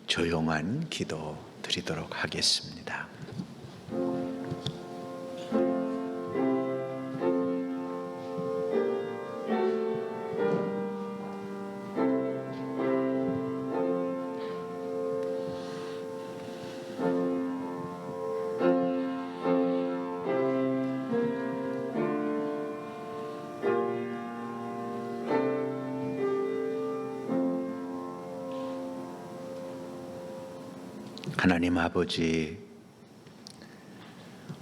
조용한 기도 드리도록 하겠습니다. 하나님 아버지,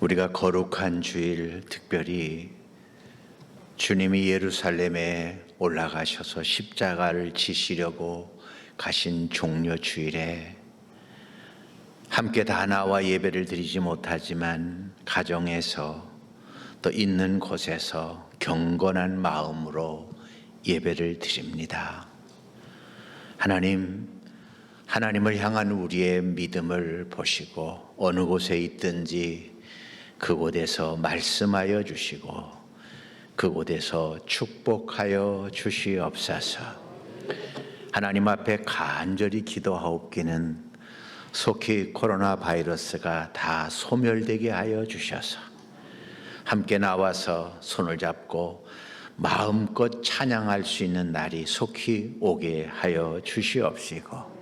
우리가 거룩한 주일, 특별히 주님이 예루살렘에 올라가셔서 십자가를 지시려고 가신 종려 주일에 함께 다 나와 예배를 드리지 못하지만 가정에서 또 있는 곳에서 경건한 마음으로 예배를 드립니다. 하나님을 향한 우리의 믿음을 보시고 어느 곳에 있든지 그곳에서 말씀하여 주시고 그곳에서 축복하여 주시옵소서. 하나님 앞에 간절히 기도하옵기는 속히 코로나 바이러스가 다 소멸되게 하여 주셔서 함께 나와서 손을 잡고 마음껏 찬양할 수 있는 날이 속히 오게 하여 주시옵시고,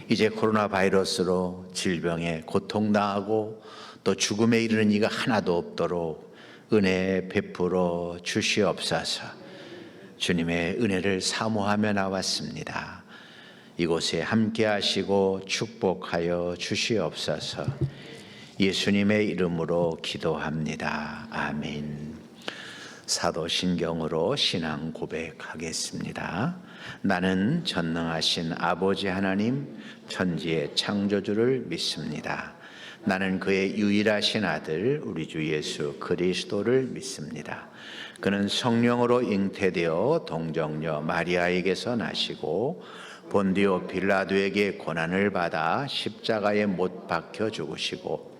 이제 코로나 바이러스로 질병에 고통당하고 또 죽음에 이르는 이가 하나도 없도록 은혜 베풀어 주시옵소서. 주님의 은혜를 사모하며 나왔습니다. 이곳에 함께 하시고 축복하여 주시옵소서. 예수님의 이름으로 기도합니다. 아멘. 사도신경으로 신앙 고백하겠습니다. 나는 전능하신 아버지 하나님, 천지의 창조주를 믿습니다. 나는 그의 유일하신 아들 우리 주 예수 그리스도를 믿습니다. 그는 성령으로 잉태되어 동정녀 마리아에게서 나시고 본디오 빌라도에게 고난을 받아 십자가에 못 박혀 죽으시고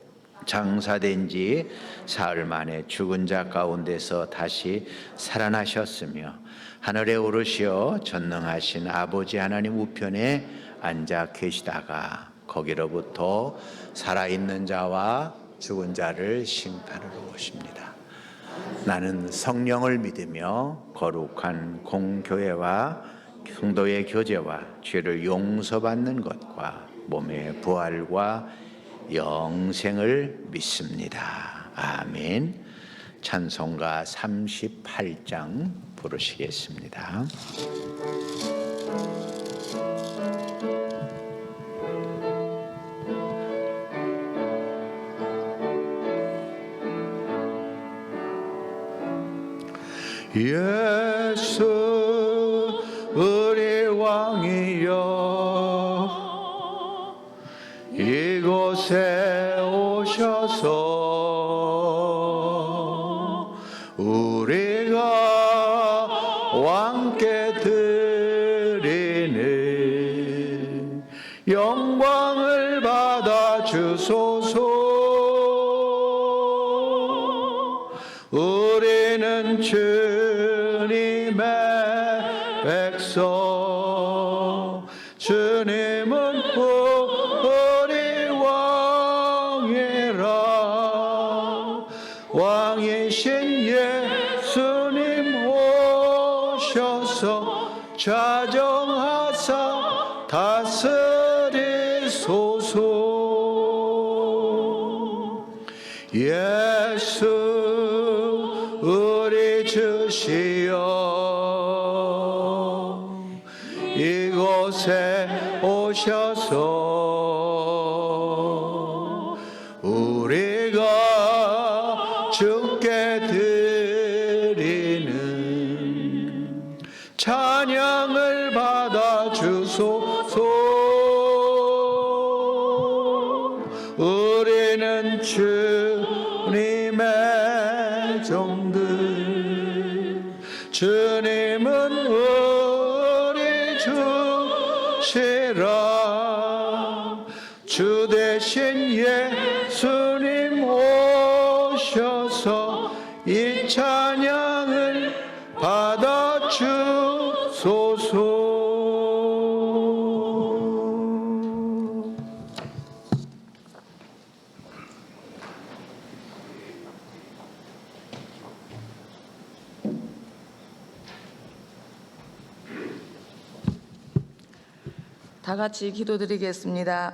장사된 지 사흘 만에 죽은 자 가운데서 다시 살아나셨으며 하늘에 오르시어 전능하신 아버지 하나님 우편에 앉아 계시다가 거기로부터 살아있는 자와 죽은 자를 심판하러 오십니다. 나는 성령을 믿으며 거룩한 공교회와 성도의 교제와 죄를 용서받는 것과 몸의 부활과 영생을 믿습니다. 아멘. 찬송가 38장 부르시겠습니다. 예수 우리 왕이여, 이곳에 오셔서 우리가 왕께 드리는 영광을 받아 주소서. 우리는 주님의 백성, 주님은 우리 왕이라. 왕이신 예수님 오셔서 좌정하사 다스리소서. 예수 우리 주시여, 이곳에 오셔서 우리가 주께 드리는 찬양을 받아 주소서. 우리는 주님의 종들, 주님은 우리 주시라. 주 대신 예수님 오셔서 이 찬양을 받아 주소서. 다 같이 기도드리겠습니다.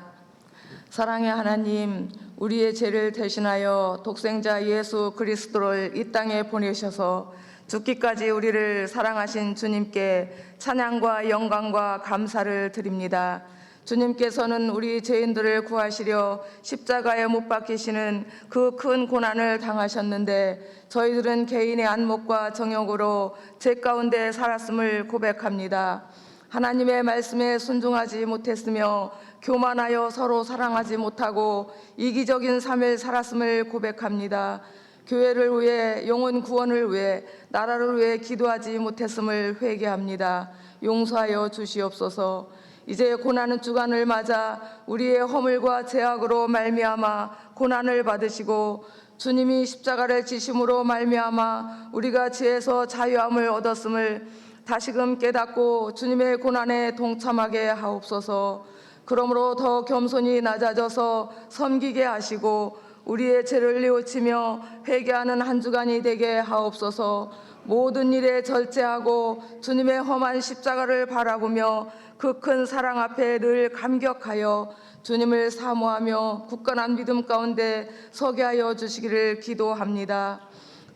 사랑의 하나님, 우리의 죄를 대신하여 독생자 예수 그리스도를 이 땅에 보내셔서 죽기까지 우리를 사랑하신 주님께 찬양과 영광과 감사를 드립니다. 주님께서는 우리 죄인들을 구하시려 십자가에 못 박히시는 그 큰 고난을 당하셨는데 저희들은 개인의 안목과 정욕으로 죄 가운데 살았음을 고백합니다. 하나님의 말씀에 순종하지 못했으며 교만하여 서로 사랑하지 못하고 이기적인 삶을 살았음을 고백합니다. 교회를 위해, 영혼 구원을 위해, 나라를 위해 기도하지 못했음을 회개합니다. 용서하여 주시옵소서. 이제 고난의 주간을 맞아 우리의 허물과 죄악으로 말미암아 고난을 받으시고 주님이 십자가를 지심으로 말미암아 우리가 죄에서 자유함을 얻었음을 다시금 깨닫고 주님의 고난에 동참하게 하옵소서. 그러므로 더 겸손히 낮아져서 섬기게 하시고 우리의 죄를 뉘우치며 회개하는 한 주간이 되게 하옵소서. 모든 일에 절제하고 주님의 험한 십자가를 바라보며 그 큰 사랑 앞에 늘 감격하여 주님을 사모하며 굳건한 믿음 가운데 서게 하여 주시기를 기도합니다.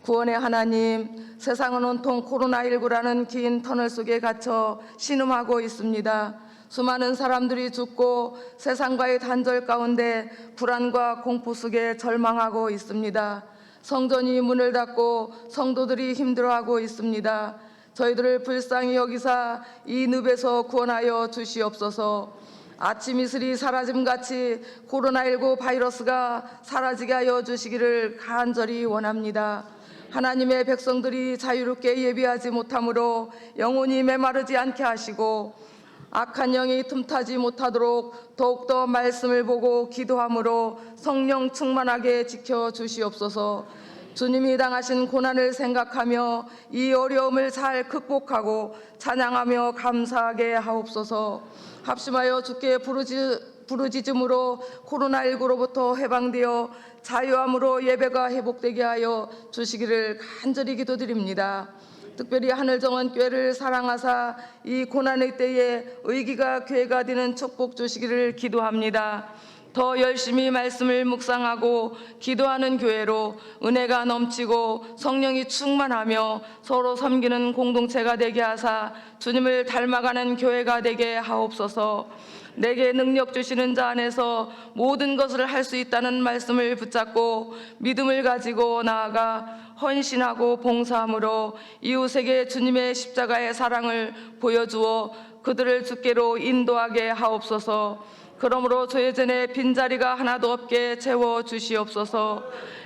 구원의 하나님, 세상은 온통 코로나19라는 긴 터널 속에 갇혀 신음하고 있습니다. 수많은 사람들이 죽고 세상과의 단절 가운데 불안과 공포 속에 절망하고 있습니다. 성전이 문을 닫고 성도들이 힘들어하고 있습니다. 저희들을 불쌍히 여기사 이 늪에서 구원하여 주시옵소서. 아침 이슬이 사라짐같이 코로나19 바이러스가 사라지게 하여 주시기를 간절히 원합니다. 하나님의 백성들이 자유롭게 예비하지 못하므로 영혼이 메마르지 않게 하시고 악한 영이 틈타지 못하도록 더욱더 말씀을 보고 기도함으로 성령 충만하게 지켜주시옵소서. 주님이 당하신 고난을 생각하며 이 어려움을 잘 극복하고 찬양하며 감사하게 하옵소서. 합심하여 주께 부르짖음으로 코로나19로부터 해방되어 자유함으로 예배가 회복되게 하여 주시기를 간절히 기도드립니다. 특별히 하늘정원 교회를 사랑하사 이 고난의 때에 의기가 교회가 되는 축복 주시기를 기도합니다. 더 열심히 말씀을 묵상하고 기도하는 교회로 은혜가 넘치고 성령이 충만하며 서로 섬기는 공동체가 되게 하사 주님을 닮아가는 교회가 되게 하옵소서. 내게 능력 주시는 자 안에서 모든 것을 할 수 있다는 말씀을 붙잡고 믿음을 가지고 나아가 헌신하고 봉사함으로 이웃에게 주님의 십자가의 사랑을 보여주어 그들을 주께로 인도하게 하옵소서. 그러므로 죄전에 빈자리가 하나도 없게 채워주시옵소서.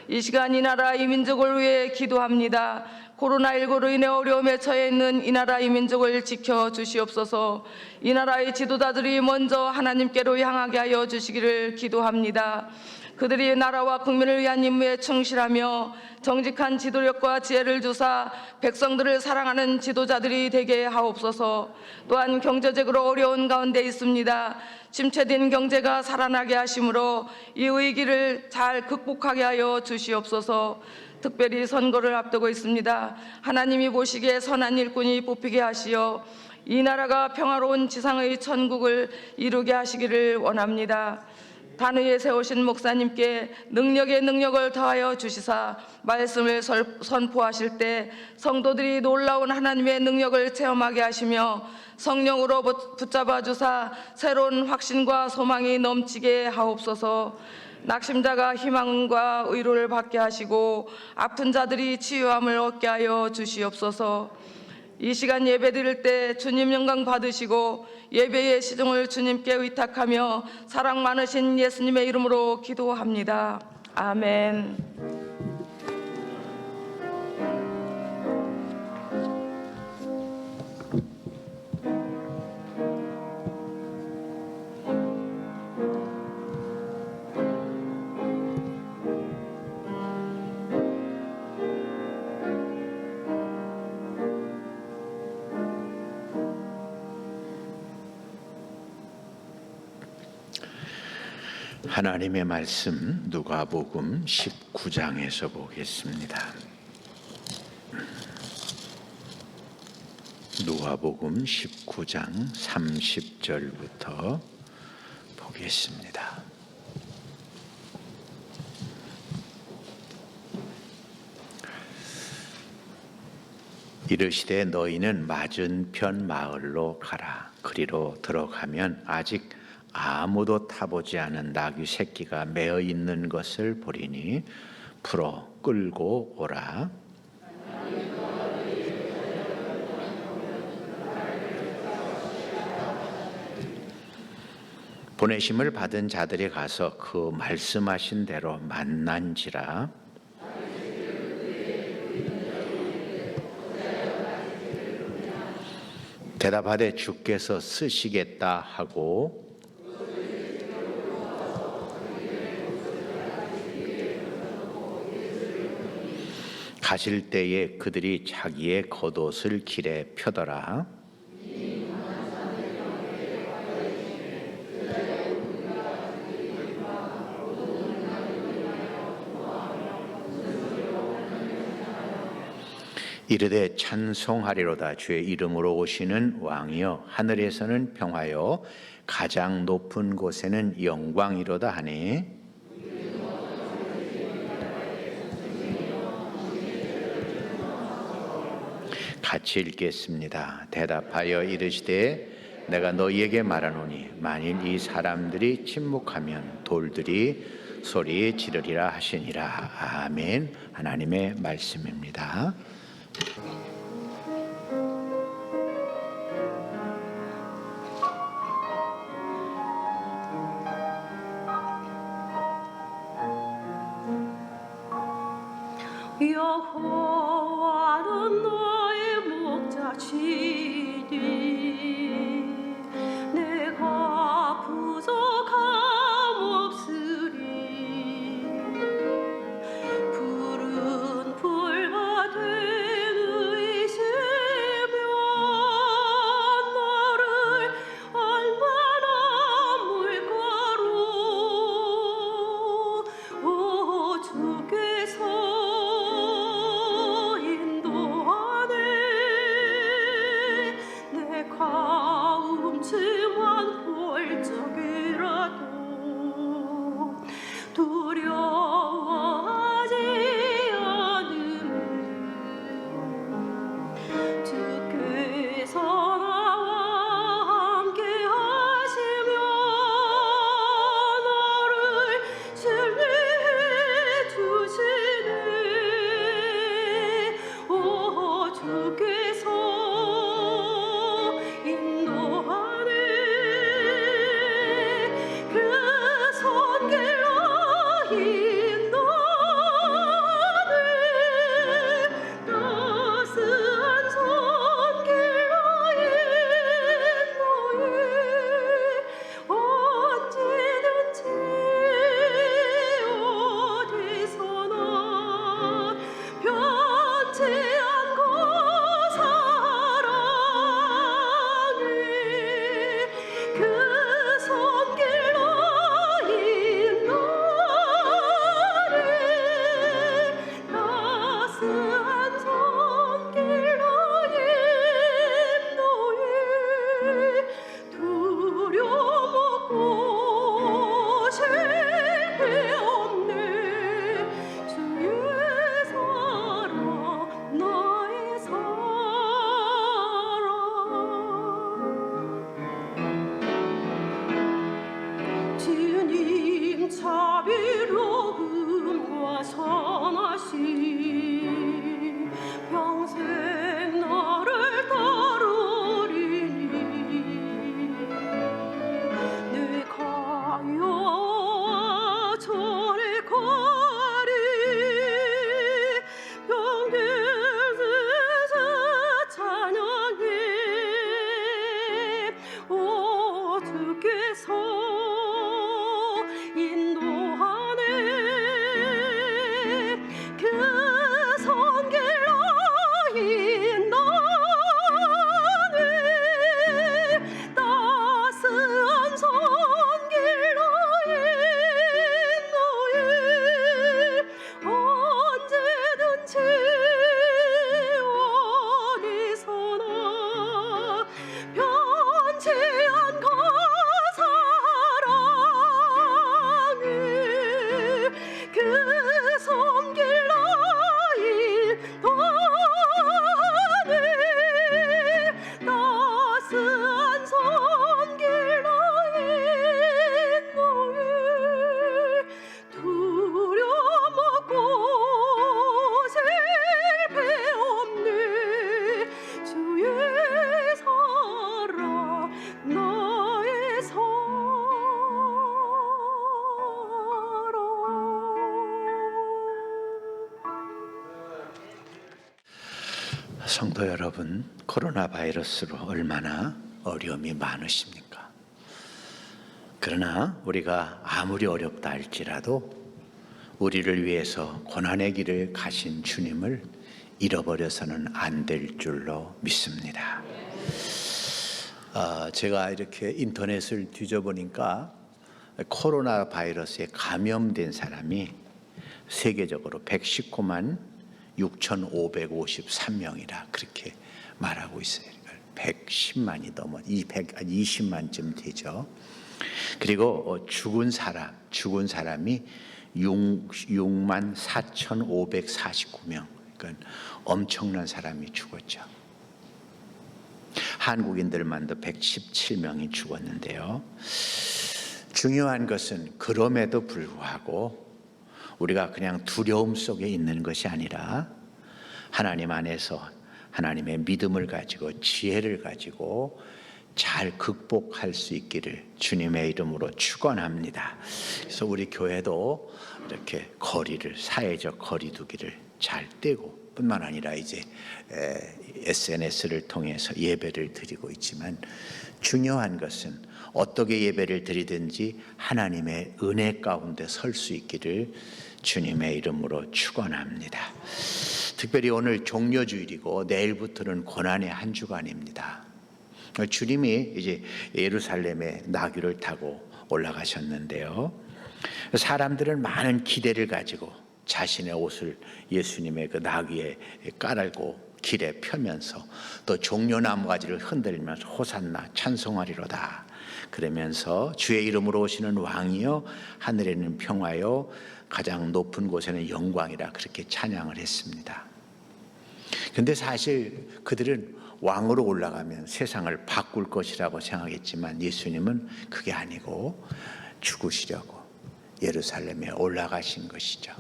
이 시간 이 나라 이 민족을 위해 기도합니다. 코로나19로 인해 어려움에 처해 있는 이 나라 이 민족을 지켜주시옵소서. 이 나라의 지도자들이 먼저 하나님께로 향하게 하여 주시기를 기도합니다. 그들이 나라와 국민을 위한 임무에 충실하며 정직한 지도력과 지혜를 주사 백성들을 사랑하는 지도자들이 되게 하옵소서. 또한 경제적으로 어려운 가운데 있습니다. 침체된 경제가 살아나게 하심으로 이 위기를 잘 극복하게 하여 주시옵소서. 특별히 선거를 앞두고 있습니다. 하나님이 보시기에 선한 일꾼이 뽑히게 하시어 이 나라가 평화로운 지상의 천국을 이루게 하시기를 원합니다. 단위에 세우신 목사님께 능력에 능력을 더하여 주시사 말씀을 선포하실 때 성도들이 놀라운 하나님의 능력을 체험하게 하시며 성령으로 붙잡아 주사 새로운 확신과 소망이 넘치게 하옵소서. 낙심자가 희망과 의로를 받게 하시고 아픈 자들이 치유함을 얻게 하여 주시옵소서. 이 시간 예배 드릴 때 주님 영광 받으시고 예배의 시종을 주님께 의탁하며 사랑 많으신 예수님의 이름으로 기도합니다. 아멘. 하나님의 말씀 누가복음 19장에서 보겠습니다. 누가복음 19장 30절부터 보겠습니다. 이르시되 너희는 맞은편 마을로 가라. 그리로 들어가면 아직 아무도 타보지 않은 나귀 새끼가 매어 있는 것을 보리니 풀어 끌고 오라. 보내심을 받은 자들이 가서 그 말씀하신 대로 만난지라. 대답하되 주께서 쓰시겠다 하고 가실 때에 그들이 자기의 겉옷을 길에 펴더라. 이르되 찬송하리로다. 주의 이름으로 오시는 왕이여, 하늘에서는 평화요 가장 높은 곳에는 영광이로다 하니, 같이 읽겠습니다. 대답하여 이르시되 내가 너희에게 말하노니 만일 이 사람들이 침묵하면 돌들이 소리 지르리라 하시니라. 아멘. 하나님의 말씀입니다. 여호와는 너의 목자시니 내가 부족함 없으리. 푸른 풀밭에 누이시며 너를 얼마나 물가로 오 주께서 가음침한 볼적이라도 두려워하지 않으면 주께서 나와 함께 하시며 너를 진리해 주시네. 오 주께서 자비로움과 선하심 평생 나를 따르리니. 내가 여호와 전에 가리 병들듯 찬양해. 오 주께서 인도하네. 그 성도 여러분, 코로나 바이러스로 얼마나 어려움이 많으십니까? 그러나 우리가 아무리 어렵다 할지라도 우리를 위해서 고난의 길을 가신 주님을 잃어버려서는 안 될 줄로 믿습니다. 제가 이렇게 인터넷을 뒤져보니까 코로나 바이러스에 감염된 사람이 세계적으로 119만 6,553명이라 그렇게 말하고 있어요. 110만이 넘어 20만쯤 되죠. 그리고 죽은 사람이 6만 4,549명. 그러니까 엄청난 사람이 죽었죠. 한국인들만도 117명이 죽었는데요. 중요한 것은 그럼에도 불구하고 우리가 그냥 두려움 속에 있는 것이 아니라 하나님 안에서 하나님의 믿음을 가지고 지혜를 가지고 잘 극복할 수 있기를 주님의 이름으로 축원합니다. 그래서 우리 교회도 이렇게 사회적 거리두기를 잘 떼고 뿐만 아니라 이제 SNS를 통해서 예배를 드리고 있지만 중요한 것은 어떻게 예배를 드리든지 하나님의 은혜 가운데 설 수 있기를 주님의 이름으로 축원합니다. 특별히 오늘 종려주일이고 내일부터는 고난의 한 주간입니다. 주님이 이제 예루살렘에 나귀를 타고 올라가셨는데요. 사람들은 많은 기대를 가지고 자신의 옷을 예수님의 그 나귀에 깔고 길에 펴면서 또 종려나무 가지를 흔들면서 호산나 찬송하리로다 그러면서 주의 이름으로 오시는 왕이여 하늘에는 평화요 가장 높은 곳에는 영광이라 그렇게 찬양을 했습니다. 근데 사실 그들은 왕으로 올라가면 세상을 바꿀 것이라고 생각했지만 예수님은 그게 아니고 죽으시려고 예루살렘에 올라가신 것이죠.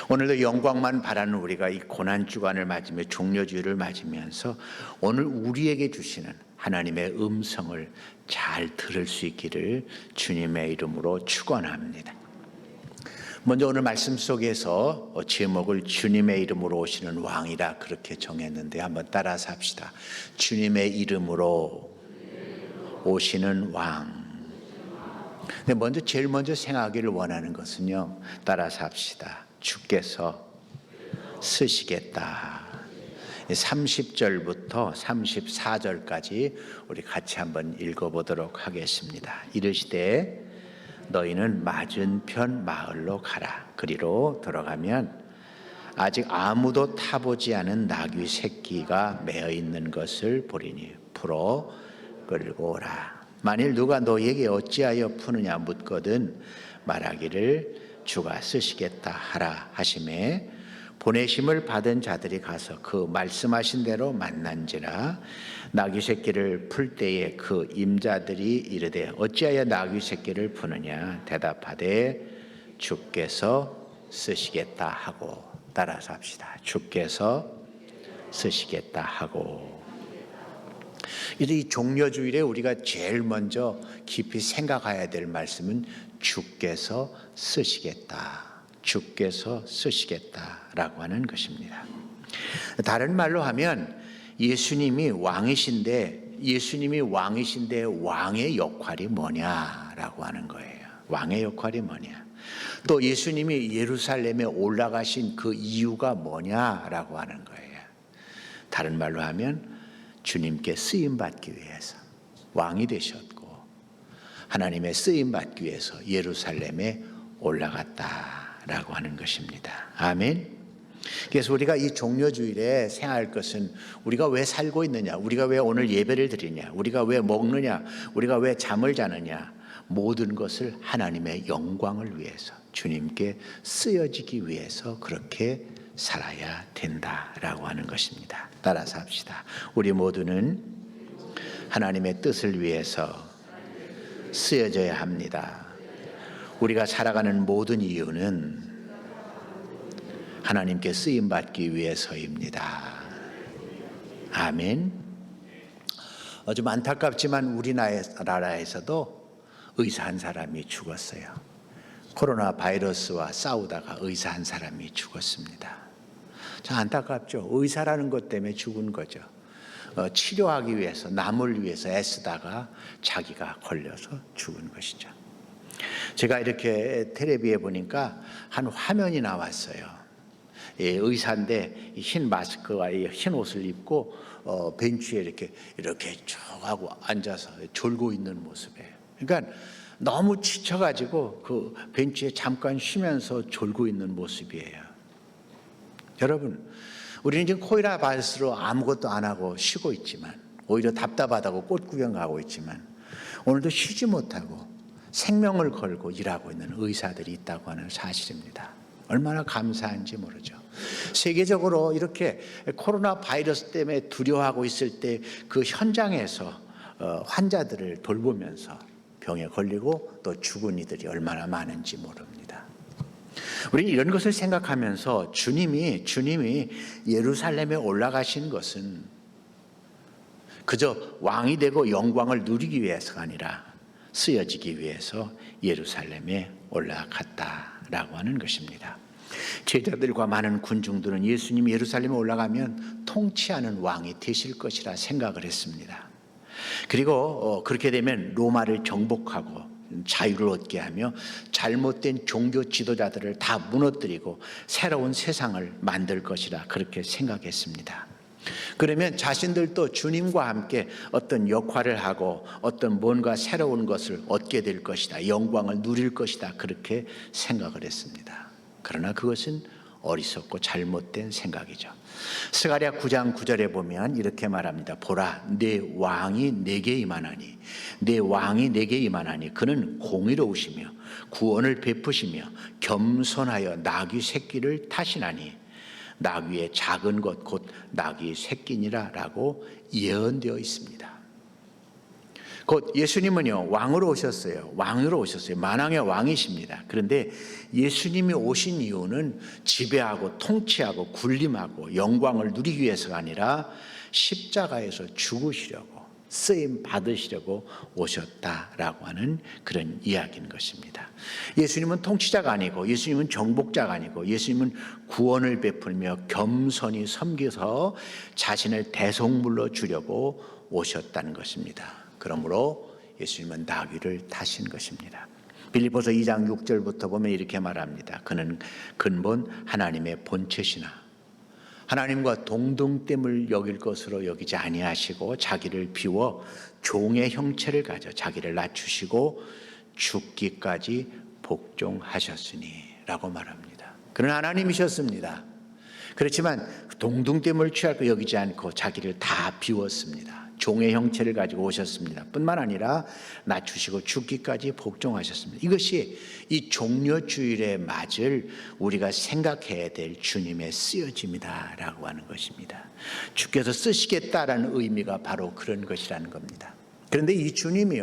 오늘도 영광만 바라는 우리가 이 고난주간을 맞으며 종려주일을 맞으면서 오늘 우리에게 주시는 하나님의 음성을 잘 들을 수 있기를 주님의 이름으로 축원합니다. 먼저 오늘 말씀 속에서 제목을 주님의 이름으로 오시는 왕이라 그렇게 정했는데 한번 따라서 합시다. 주님의 이름으로 오시는 왕. 근데 제일 먼저 생각하기를 원하는 것은요. 따라서 합시다. 주께서 쓰시겠다. 30절부터 34절까지 우리 같이 한번 읽어보도록 하겠습니다. 이르시되 너희는 맞은편 마을로 가라. 그리로 들어가면 아직 아무도 타보지 않은 나귀 새끼가 매어 있는 것을 보리니 풀어 끌고 오라. 만일 누가 너에게 어찌하여 푸느냐 묻거든 말하기를 주가 쓰시겠다 하라 하시매 보내심을 받은 자들이 가서 그 말씀하신 대로 만난지라. 나귀 새끼를 풀 때에 그 임자들이 이르되 어찌하여 나귀 새끼를 푸느냐 대답하되 주께서 쓰시겠다 하고. 따라서 합시다. 주께서 쓰시겠다 하고. 이 종려주일에 우리가 제일 먼저 깊이 생각해야 될 말씀은 주께서 쓰시겠다. 주께서 쓰시겠다라고 하는 것입니다. 다른 말로 하면 예수님이 왕이신데 왕의 역할이 뭐냐라고 하는 거예요. 왕의 역할이 뭐냐. 또 예수님이 예루살렘에 올라가신 그 이유가 뭐냐라고 하는 거예요. 다른 말로 하면 주님께 쓰임받기 위해서 왕이 되셨고 하나님의 쓰임받기 위해서 예루살렘에 올라갔다라고 하는 것입니다. 아멘. 그래서 우리가 이 종려주일에 생각할 것은 우리가 왜 살고 있느냐, 우리가 왜 오늘 예배를 드리냐, 우리가 왜 먹느냐, 우리가 왜 잠을 자느냐, 모든 것을 하나님의 영광을 위해서 주님께 쓰여지기 위해서 그렇게 살아야 된다라고 하는 것입니다. 따라서 합시다. 우리 모두는 하나님의 뜻을 위해서 쓰여져야 합니다. 우리가 살아가는 모든 이유는 하나님께 쓰임받기 위해서입니다. 아멘. 좀 안타깝지만 우리나라에서도 의사 한 사람이 죽었어요. 코로나 바이러스와 싸우다가 의사 한 사람이 죽었습니다. 참 안타깝죠. 의사라는 것 때문에 죽은 거죠. 치료하기 위해서, 남을 위해서 애쓰다가 자기가 걸려서 죽은 것이죠. 제가 이렇게 텔레비에 보니까 한 화면이 나왔어요. 의사인데 흰 마스크와 흰 옷을 입고 벤치에 이렇게 쭉 하고 앉아서 졸고 있는 모습이에요. 그러니까 너무 지쳐가지고 그 벤치에 잠깐 쉬면서 졸고 있는 모습이에요. 여러분, 우리는 지금 코로나 바이러스로 아무것도 안 하고 쉬고 있지만, 오히려 답답하다고 꽃 구경 가고 있지만, 오늘도 쉬지 못하고 생명을 걸고 일하고 있는 의사들이 있다고 하는 사실입니다. 얼마나 감사한지 모르죠. 세계적으로 이렇게 코로나 바이러스 때문에 두려워하고 있을 때 그 현장에서 환자들을 돌보면서 병에 걸리고 또 죽은 이들이 얼마나 많은지 모릅니다. 우리는 이런 것을 생각하면서 주님이 예루살렘에 올라가신 것은 그저 왕이 되고 영광을 누리기 위해서가 아니라 쓰여지기 위해서 예루살렘에 올라갔다라고 하는 것입니다. 제자들과 많은 군중들은 예수님이 예루살렘에 올라가면 통치하는 왕이 되실 것이라 생각을 했습니다. 그리고 그렇게 되면 로마를 정복하고 자유를 얻게 하며 잘못된 종교 지도자들을 다 무너뜨리고 새로운 세상을 만들 것이라 그렇게 생각했습니다. 그러면 자신들도 주님과 함께 어떤 역할을 하고 어떤 뭔가 새로운 것을 얻게 될 것이다, 영광을 누릴 것이다, 그렇게 생각을 했습니다. 그러나 그것은 어리석고 잘못된 생각이죠. 스가랴 9장 9절에 보면 이렇게 말합니다. 보라, 내 왕이 내게 임하나니, 내 왕이 내게 임하나니 그는 공의로우시며 구원을 베푸시며 겸손하여 나귀 새끼를 타시나니 나귀의 작은 것 곧 나귀 새끼니라 라고 예언되어 있습니다. 곧 예수님은요, 왕으로 오셨어요. 왕으로 오셨어요. 만왕의 왕이십니다. 그런데 예수님이 오신 이유는 지배하고 통치하고 군림하고 영광을 누리기 위해서가 아니라 십자가에서 죽으시려고, 쓰임 받으시려고 오셨다라고 하는 그런 이야기인 것입니다. 예수님은 통치자가 아니고, 예수님은 정복자가 아니고, 예수님은 구원을 베풀며 겸손히 섬겨서 자신을 대속물로 주려고 오셨다는 것입니다. 그러므로 예수님은 나귀를 타신 것입니다. 빌립보서 2장 6절부터 보면 이렇게 말합니다. 그는 근본 하나님의 본체시나 하나님과 동등됨을 여길 것으로 여기지 아니하시고 자기를 비워 종의 형체를 가져 자기를 낮추시고 죽기까지 복종하셨으니 라고 말합니다. 그는 하나님이셨습니다. 그렇지만 동등됨을 취할 거 여기지 않고 자기를 다 비웠습니다. 종의 형체를 가지고 오셨습니다. 뿐만 아니라 낮추시고 죽기까지 복종하셨습니다. 이것이 이 종려주일에 맞을 우리가 생각해야 될 주님의 쓰여짐이다라고 하는 것입니다. 주께서 쓰시겠다라는 의미가 바로 그런 것이라는 겁니다. 그런데 이 주님이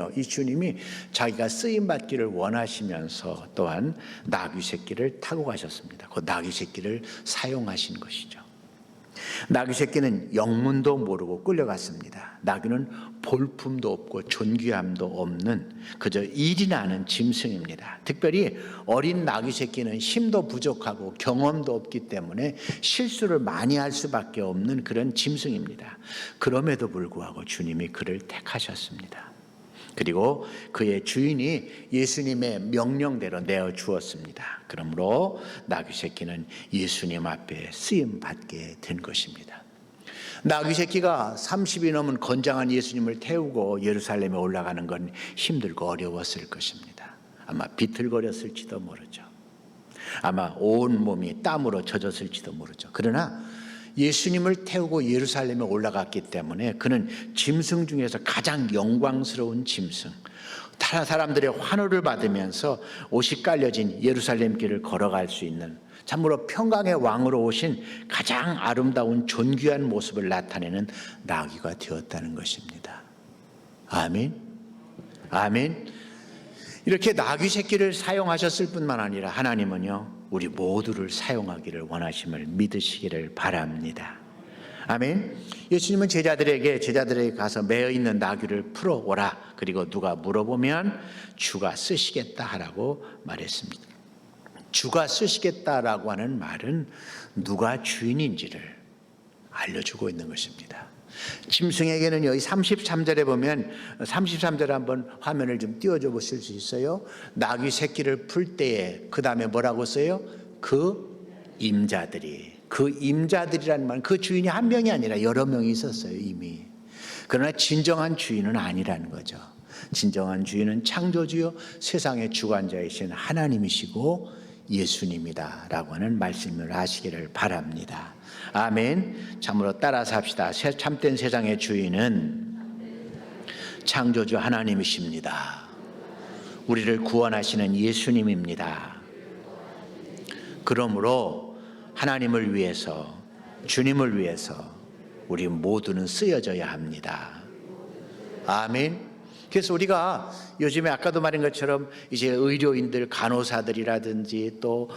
자기가 쓰임받기를 원하시면서 또한 나귀 새끼를 타고 가셨습니다. 그 나귀 새끼를 사용하신 것이죠. 나귀 새끼는 영문도 모르고 끌려갔습니다. 나귀는 볼품도 없고 존귀함도 없는 그저 일이 나는 짐승입니다. 특별히 어린 나귀 새끼는 힘도 부족하고 경험도 없기 때문에 실수를 많이 할 수밖에 없는 그런 짐승입니다. 그럼에도 불구하고 주님이 그를 택하셨습니다. 그리고 그의 주인이 예수님의 명령대로 내어 주었습니다. 그러므로 나귀 새끼는 예수님 앞에 쓰임 받게 된 것입니다. 나귀 새끼가 30이 넘은 건장한 예수님을 태우고 예루살렘에 올라가는 건 힘들고 어려웠을 것입니다. 아마 비틀거렸을지도 모르죠. 아마 온 몸이 땀으로 젖었을지도 모르죠. 그러나 예수님을 태우고 예루살렘에 올라갔기 때문에 그는 짐승 중에서 가장 영광스러운 짐승, 사람들의 환호를 받으면서 옷이 깔려진 예루살렘 길을 걸어갈 수 있는 참으로 평강의 왕으로 오신 가장 아름다운 존귀한 모습을 나타내는 나귀가 되었다는 것입니다. 아멘. 아멘. 이렇게 나귀 새끼를 사용하셨을 뿐만 아니라 하나님은요, 우리 모두를 사용하기를 원하심을 믿으시기를 바랍니다. 아멘. 예수님은 제자들에게 가서 매어 있는 나귀를 풀어오라. 그리고 누가 물어보면 주가 쓰시겠다 하라고 말했습니다. 주가 쓰시겠다라고 하는 말은 누가 주인인지를 알려주고 있는 것입니다. 짐승에게는 여기 33절에 보면 33절에 한번 화면을 좀 띄워줘 보실 수 있어요? 나귀 새끼를 풀 때에 그 다음에 뭐라고 써요? 그 임자들이라는 말은 그 주인이 한 명이 아니라 여러 명이 있었어요 이미. 그러나 진정한 주인은 아니라는 거죠. 진정한 주인은 창조주요 세상의 주관자이신 하나님이시고 예수님이다 라고 하는 말씀을 아시기를 바랍니다. 아멘. 참으로 따라서 합시다. 참된 세상의 주인은 창조주 하나님이십니다. 우리를 구원하시는 예수님입니다. 그러므로 하나님을 위해서, 주님을 위해서 우리 모두는 쓰여져야 합니다. 아멘. 그래서 우리가 요즘에 아까도 말한 것처럼 이제 의료인들, 간호사들이라든지 또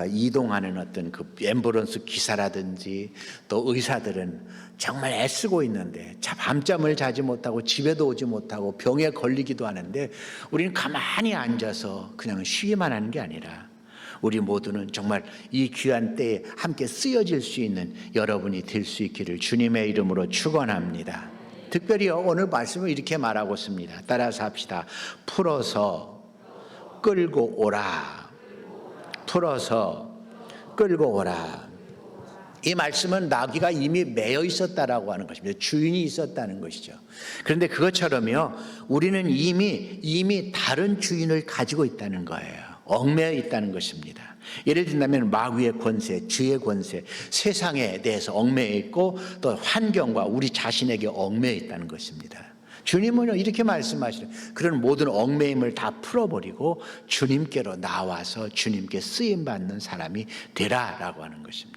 이동하는 어떤 그 앰뷸런스 기사라든지 또 의사들은 정말 애쓰고 있는데 밤잠을 자지 못하고 집에도 오지 못하고 병에 걸리기도 하는데 우리는 가만히 앉아서 그냥 쉬기만 하는 게 아니라 우리 모두는 정말 이 귀한 때에 함께 쓰여질 수 있는 여러분이 될 수 있기를 주님의 이름으로 축원합니다. 특별히요 오늘 말씀을 이렇게 말하고 있습니다. 따라서 합시다. 풀어서 끌고 오라. 풀어서 끌고 오라. 이 말씀은 나귀가 이미 매여 있었다라고 하는 것입니다. 주인이 있었다는 것이죠. 그런데 그것처럼요 우리는 이미 다른 주인을 가지고 있다는 거예요. 얽매여 있다는 것입니다. 예를 든다면 마귀의 권세, 죄의 권세, 세상에 대해서 얽매여 있고 또 환경과 우리 자신에게 얽매여 있다는 것입니다. 주님은 이렇게 말씀하시는 그런 모든 얽매임을 다 풀어버리고 주님께로 나와서 주님께 쓰임받는 사람이 되라라고 하는 것입니다.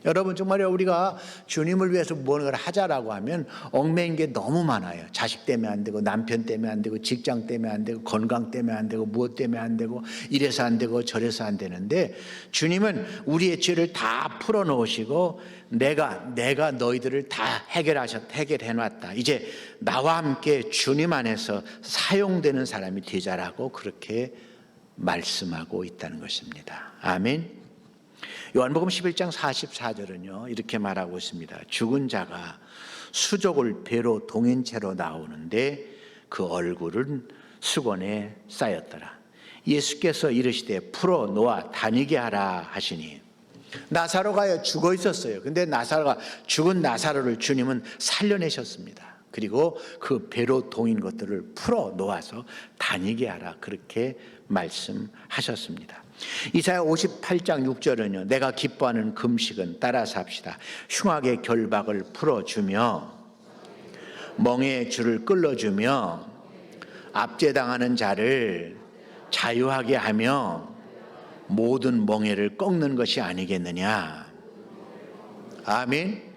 여러분 정말요 우리가 주님을 위해서 무언가를 하자라고 하면 얽매인 게 너무 많아요. 자식 때문에 안 되고 남편 때문에 안 되고 직장 때문에 안 되고 건강 때문에 안 되고 무엇 때문에 안 되고 이래서 안 되고 저래서 안 되는데 주님은 우리의 죄를 다 풀어놓으시고 내가 너희들을 다 해결해놨다. 이제 나와 함께 주님 안에서 사용되는 사람이 되자라고 그렇게 말씀하고 있다는 것입니다. 아멘. 요한복음 11장 44절은요 이렇게 말하고 있습니다. 죽은 자가 수족을 배로 동인 채로 나오는데 그 얼굴은 수건에 쌓였더라. 예수께서 이르시되 풀어 놓아 다니게 하라 하시니 나사로가 죽어 있었어요. 근데 죽은 나사로를 주님은 살려내셨습니다. 그리고 그 배로 동인 것들을 풀어 놓아서 다니게 하라 그렇게 말씀하셨습니다. 이사야 58장 6절은요 내가 기뻐하는 금식은 따라서 합시다. 흉악의 결박을 풀어주며 멍에의 줄을 끌어주며 압제당하는 자를 자유하게 하며 모든 멍에를 꺾는 것이 아니겠느냐. 아멘.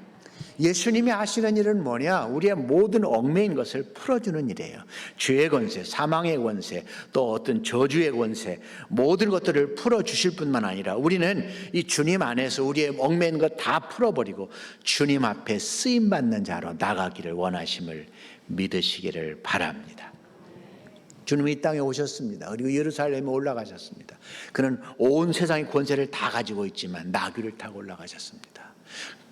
예수님이 하시는 일은 뭐냐? 우리의 모든 얽매인 것을 풀어주는 일이에요. 죄의 권세, 사망의 권세, 또 어떤 저주의 권세, 모든 것들을 풀어주실 뿐만 아니라 우리는 이 주님 안에서 우리의 얽매인 것 다 풀어버리고 주님 앞에 쓰임받는 자로 나가기를 원하심을 믿으시기를 바랍니다. 주님이 이 땅에 오셨습니다. 그리고 예루살렘에 올라가셨습니다. 그는 온 세상의 권세를 다 가지고 있지만 나귀를 타고 올라가셨습니다.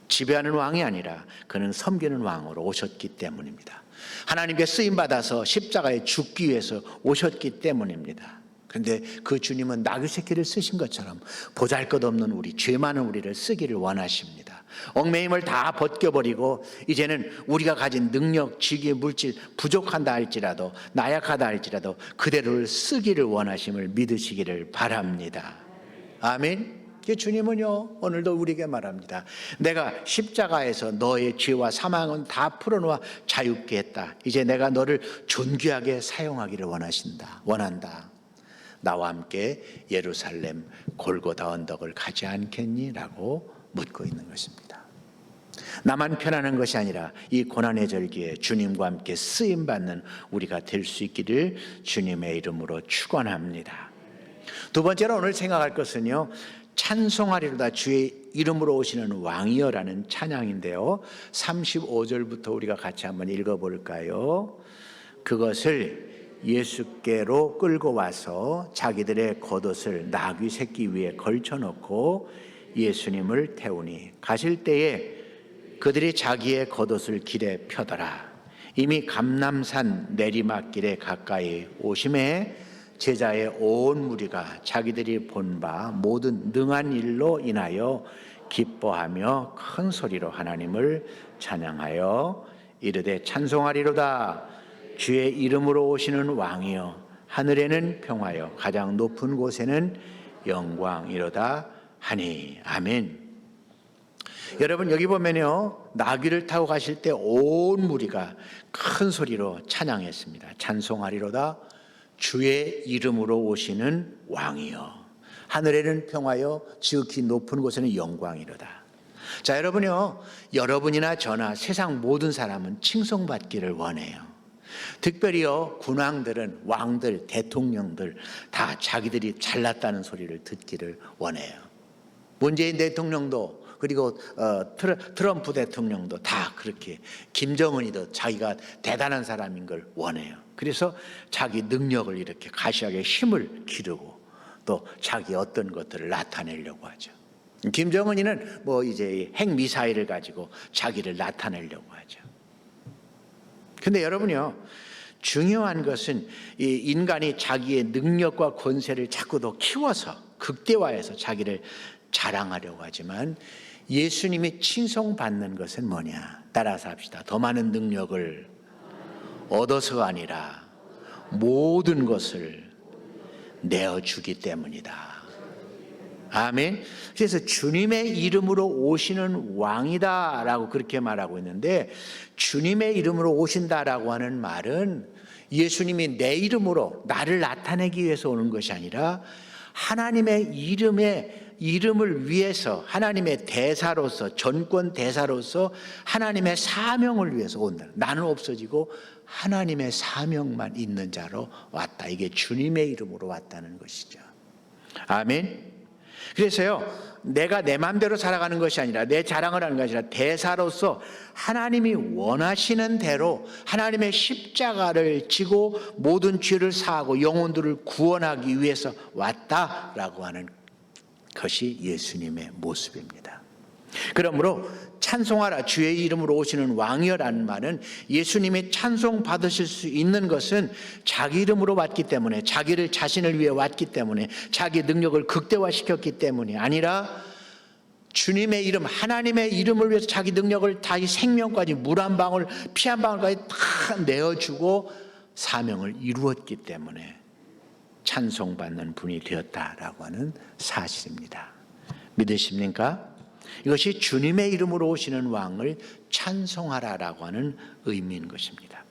지배하는 왕이 아니라 그는 섬기는 왕으로 오셨기 때문입니다. 하나님께 쓰임받아서 십자가에 죽기 위해서 오셨기 때문입니다. 그런데 그 주님은 나귀 새끼를 쓰신 것처럼 보잘것없는 우리, 죄 많은 우리를 쓰기를 원하십니다. 얽매임을 다 벗겨버리고 이제는 우리가 가진 능력, 직위, 물질 부족한다 할지라도 나약하다 할지라도 그대로를 쓰기를 원하심을 믿으시기를 바랍니다. 아멘. 주님은요 오늘도 우리에게 말합니다. 내가 십자가에서 너의 죄와 사망은 다 풀어놓아 자유케 했다. 이제 내가 너를 존귀하게 사용하기를 원한다. 나와 함께 예루살렘 골고다 언덕을 가지 않겠니? 라고 묻고 있는 것입니다. 나만 편안한 것이 아니라 이 고난의 절기에 주님과 함께 쓰임받는 우리가 될 수 있기를 주님의 이름으로 축원합니다. 두 번째로 오늘 생각할 것은요 찬송하리로다 주의 이름으로 오시는 왕이여라는 찬양인데요 35절부터 우리가 같이 한번 읽어볼까요? 그것을 예수께로 끌고 와서 자기들의 겉옷을 나귀 새끼 위에 걸쳐놓고 예수님을 태우니 가실 때에 그들이 자기의 겉옷을 길에 펴더라. 이미 감람산 내리막길에 가까이 오심에 제자의 온 무리가 자기들이 본 바 모든 능한 일로 인하여 기뻐하며 큰 소리로 하나님을 찬양하여 이르되 찬송하리로다. 주의 이름으로 오시는 왕이여 하늘에는 평화여 가장 높은 곳에는 영광이로다 하니. 아멘. 여러분 여기 보면요, 나귀를 타고 가실 때 온 무리가 큰 소리로 찬양했습니다. 찬송하리로다. 주의 이름으로 오시는 왕이여 하늘에는 평화여 지극히 높은 곳에는 영광이로다. 자, 여러분요, 여러분이나 저나 세상 모든 사람은 칭송받기를 원해요. 특별히요, 군왕들은, 왕들, 대통령들 다 자기들이 잘났다는 소리를 듣기를 원해요. 문재인 대통령도, 그리고 트럼프 대통령도 다 그렇게, 김정은이도 자기가 대단한 사람인 걸 원해요. 그래서 자기 능력을 이렇게 가시하게 힘을 기르고 또 자기 어떤 것들을 나타내려고 하죠. 김정은이는 뭐 이제 핵미사일을 가지고 자기를 나타내려고 하죠. 근데 여러분요, 중요한 것은 이 인간이 자기의 능력과 권세를 자꾸 더 키워서 극대화해서 자기를 자랑하려고 하지만 예수님이 칭송받는 것은 뭐냐? 따라서 합시다. 더 많은 능력을 얻어서가 아니라 모든 것을 내어주기 때문이다. 아멘. 그래서 주님의 이름으로 오시는 왕이다 라고 그렇게 말하고 있는데, 주님의 이름으로 오신다라고 하는 말은 예수님이 내 이름으로 나를 나타내기 위해서 오는 것이 아니라 하나님의 이름을 위해서, 하나님의 대사로서, 전권 대사로서 하나님의 사명을 위해서 온다. 나는 없어지고 하나님의 사명만 있는 자로 왔다. 이게 주님의 이름으로 왔다는 것이죠. 아멘. 그래서요, 내가 내 마음대로 살아가는 것이 아니라, 내 자랑을 하는 것이 아니라 대사로서 하나님이 원하시는 대로 하나님의 십자가를 지고 모든 죄를 사하고 영혼들을 구원하기 위해서 왔다라고 하는 것이 예수님의 모습입니다. 그러므로 찬송하라 주의 이름으로 오시는 왕이여라는 말은 예수님이 찬송 받으실 수 있는 것은 자기 이름으로 왔기 때문에, 자기를 자신을 위해 왔기 때문에, 자기 능력을 극대화시켰기 때문이 아니라 주님의 이름, 하나님의 이름을 위해서 자기 능력을 다, 이 생명까지, 물 한 방울, 피 한 방울까지 다 내어주고 사명을 이루었기 때문에 찬송받는 분이 되었다라고 하는 사실입니다. 믿으십니까? 이것이 주님의 이름으로 오시는 왕을 찬송하라라고 하는 의미인 것입니다.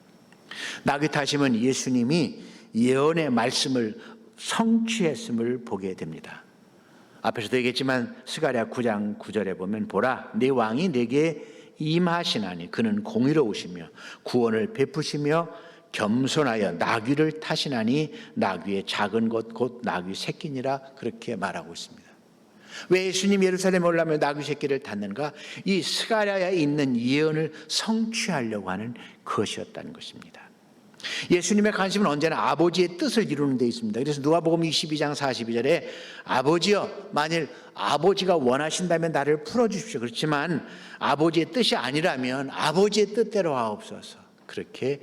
나귀 타시면 예수님이 예언의 말씀을 성취했음을 보게 됩니다. 앞에서도 얘기했지만 스가랴 9장 9절에 보면 보라 내 왕이 내게 임하시나니 그는 공의로우시며 구원을 베푸시며 겸손하여 나귀를 타시나니 나귀의 작은 것 곧 나귀 새끼니라 그렇게 말하고 있습니다. 왜 예수님 예루살렘에 올라오면 나귀 새끼를 탔는가? 이 스가랴에 있는 예언을 성취하려고 하는 것이었다는 것입니다. 예수님의 관심은 언제나 아버지의 뜻을 이루는 데 있습니다. 그래서 누가복음 22장 42절에 아버지여 만일 아버지가 원하신다면 나를 풀어주십시오. 그렇지만 아버지의 뜻이 아니라면 아버지의 뜻대로 하옵소서. 그렇게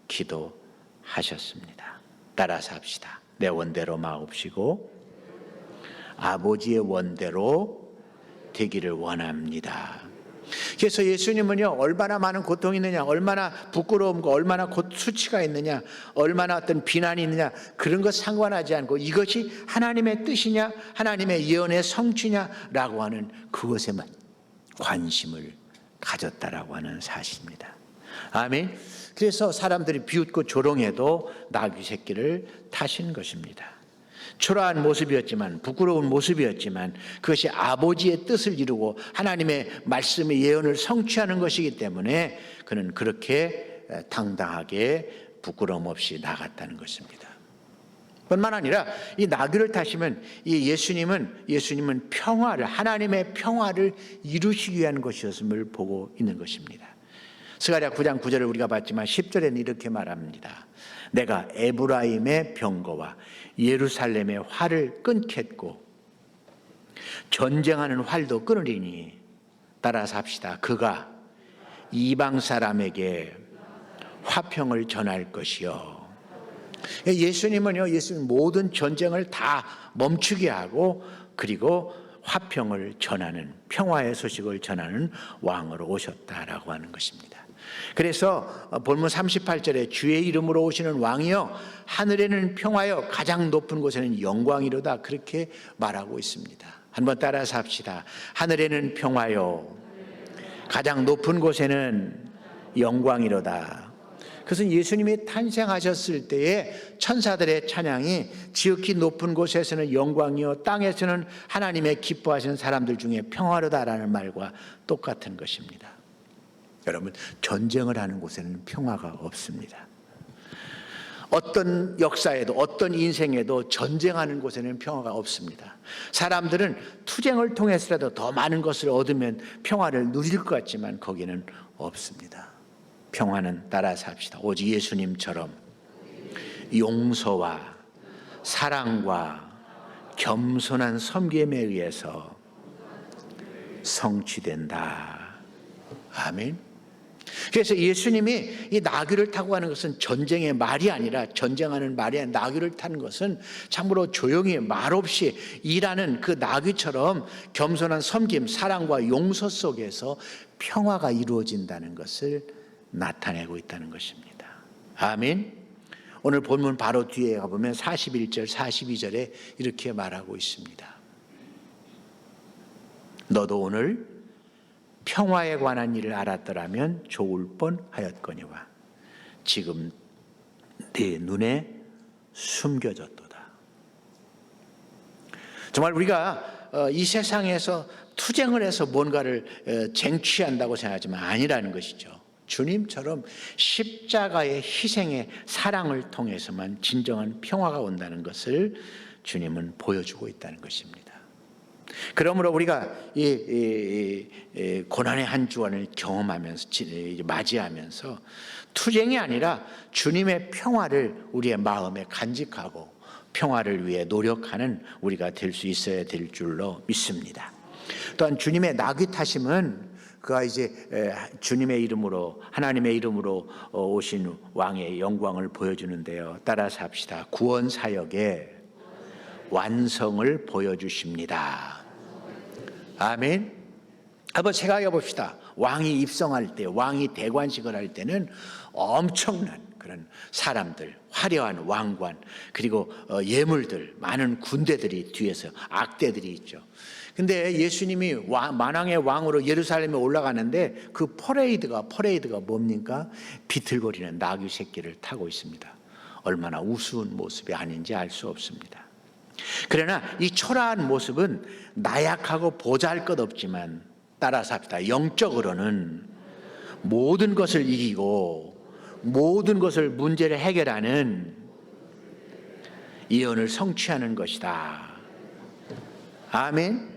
기도하셨습니다. 따라서 합시다. 내 원대로 마옵시고 아버지의 원대로 되기를 원합니다. 그래서 예수님은요, 얼마나 많은 고통이 있느냐, 얼마나 부끄러움과 얼마나 수치가 있느냐, 얼마나 어떤 비난이 있느냐, 그런 것 상관하지 않고 이것이 하나님의 뜻이냐, 하나님의 예언의 성취냐라고 하는 그것에만 관심을 가졌다라고 하는 사실입니다. 아멘. 그래서 사람들이 비웃고 조롱해도 나귀 새끼를 타신 것입니다. 초라한 모습이었지만, 부끄러운 모습이었지만 그것이 아버지의 뜻을 이루고 하나님의 말씀의 예언을 성취하는 것이기 때문에 그는 그렇게 당당하게 부끄러움 없이 나갔다는 것입니다. 뿐만 아니라 이 나귀를 타시면 이 예수님은 평화를, 하나님의 평화를 이루시기 위한 것이었음을 보고 있는 것입니다. 스가랴 9장 9절을 우리가 봤지만 10절에는 이렇게 말합니다. 내가 에브라임의 병거와 예루살렘의 활을 끊겠고 전쟁하는 활도 끊으리니 따라서 합시다. 그가 이방 사람에게 화평을 전할 것이요. 예수님은요, 예수님 모든 전쟁을 다 멈추게 하고 그리고 화평을 전하는, 평화의 소식을 전하는 왕으로 오셨다라고 하는 것입니다. 그래서 본문 38절에 주의 이름으로 오시는 왕이여 하늘에는 평화여 가장 높은 곳에는 영광이로다, 그렇게 말하고 있습니다. 한번 따라서 합시다. 하늘에는 평화여 가장 높은 곳에는 영광이로다. 그것은 예수님이 탄생하셨을 때에 천사들의 찬양이 지극히 높은 곳에서는 영광이요 땅에서는 하나님의 기뻐하시는 사람들 중에 평화로다라는 말과 똑같은 것입니다. 여러분, 전쟁을 하는 곳에는 평화가 없습니다. 어떤 역사에도 어떤 인생에도 전쟁하는 곳에는 평화가 없습니다. 사람들은 투쟁을 통해서라도 더 많은 것을 얻으면 평화를 누릴 것 같지만 거기는 없습니다. 평화는 따라서 합시다. 오직 예수님처럼 용서와 사랑과 겸손한 섬김에 의해서 성취된다. 아멘. 그래서 예수님이 이 나귀를 타고 가는 것은 전쟁의 말이 아니라, 전쟁하는 말이 아니라 나귀를 타는 것은 참으로 조용히 말없이 일하는 그 나귀처럼 겸손한 섬김, 사랑과 용서 속에서 평화가 이루어진다는 것을 나타내고 있다는 것입니다. 아멘. 오늘 본문 바로 뒤에 가보면 41절, 42절에 이렇게 말하고 있습니다. 너도 오늘 평화에 관한 일을 알았더라면 좋을 뻔하였거니와 지금 네 눈에 숨겨졌도다. 정말 우리가 이 세상에서 투쟁을 해서 뭔가를 쟁취한다고 생각하지만 아니라는 것이죠. 주님처럼 십자가의 희생의 사랑을 통해서만 진정한 평화가 온다는 것을 주님은 보여주고 있다는 것입니다. 그러므로 우리가 이 고난의 한 주간을 경험하면서 맞이하면서 투쟁이 아니라 주님의 평화를 우리의 마음에 간직하고 평화를 위해 노력하는 우리가 될 수 있어야 될 줄로 믿습니다. 또한 주님의 나귀 타심은 그가 이제 주님의 이름으로, 하나님의 이름으로 오신 왕의 영광을 보여주는데요. 따라서 합시다. 구원 사역의 완성을 보여주십니다. 아멘. 한번 생각해 봅시다. 왕이 입성할 때, 왕이 대관식을 할 때는 엄청난 그런 사람들, 화려한 왕관, 그리고 예물들, 많은 군대들이 뒤에서, 악대들이 있죠. 근데 예수님이 만왕의 왕으로 예루살렘에 올라가는데 그 퍼레이드가 뭡니까? 비틀거리는 나귀 새끼를 타고 있습니다. 얼마나 우스운 모습이 아닌지 알 수 없습니다. 그러나 이 초라한 모습은 나약하고 보잘것없지만, 따라서 합시다. 영적으로는 모든 것을 이기고 모든 것을 문제를 해결하는 예언을 성취하는 것이다. 아멘.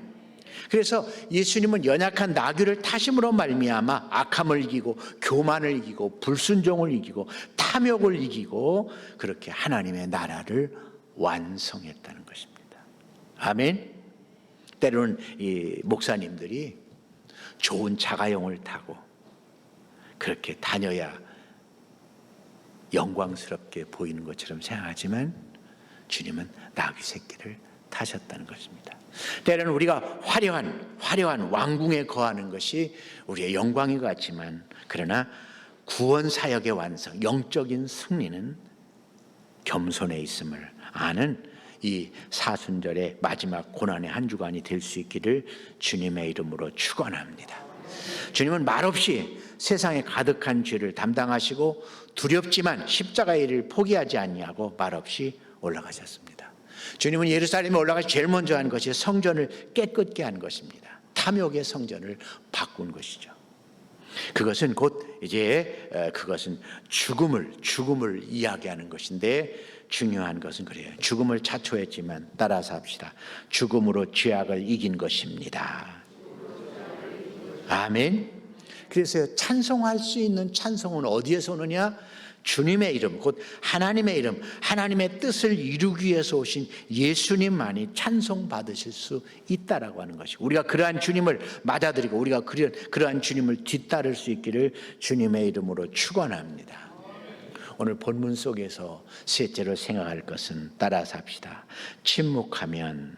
그래서 예수님은 연약한 나귀를 타심으로 말미암아 악함을 이기고 교만을 이기고 불순종을 이기고 탐욕을 이기고 그렇게 하나님의 나라를 완성했다는 것입니다. 아멘. 때로는 이 목사님들이 좋은 자가용을 타고 그렇게 다녀야 영광스럽게 보이는 것처럼 생각하지만 주님은 나귀 새끼를 타셨다는 것입니다. 때로는 우리가 화려한 왕궁에 거하는 것이 우리의 영광인 것 같지만, 그러나 구원 사역의 완성, 영적인 승리는 겸손에 있음을 아는 이 사순절의 마지막 고난의 한 주간이 될 수 있기를 주님의 이름으로 축원합니다. 주님은 말없이 세상에 가득한 죄를 담당하시고 두렵지만 십자가의 일을 포기하지 아니하고 말없이 올라가셨습니다. 주님은 예루살렘에 올라가서 제일 먼저 한 것이 성전을 깨끗게 한 것입니다. 탐욕의 성전을 바꾼 것이죠. 그것은 곧 이제 그것은 죽음을 이야기하는 것인데, 중요한 것은 그래요. 죽음을 자초했지만 따라서 합시다. 죽음으로 죄악을 이긴 것입니다. 아멘. 그래서 찬송할 수 있는 찬송은 어디에서 오느냐? 주님의 이름, 곧 하나님의 이름, 하나님의 뜻을 이루기 위해서 오신 예수님만이 찬송 받으실 수 있다라고 하는 것이, 우리가 그러한 주님을 맞아들이고 우리가 그러한 주님을 뒤따를 수 있기를 주님의 이름으로 축원합니다. 오늘 본문 속에서 셋째로 생각할 것은 따라서 합시다. 침묵하면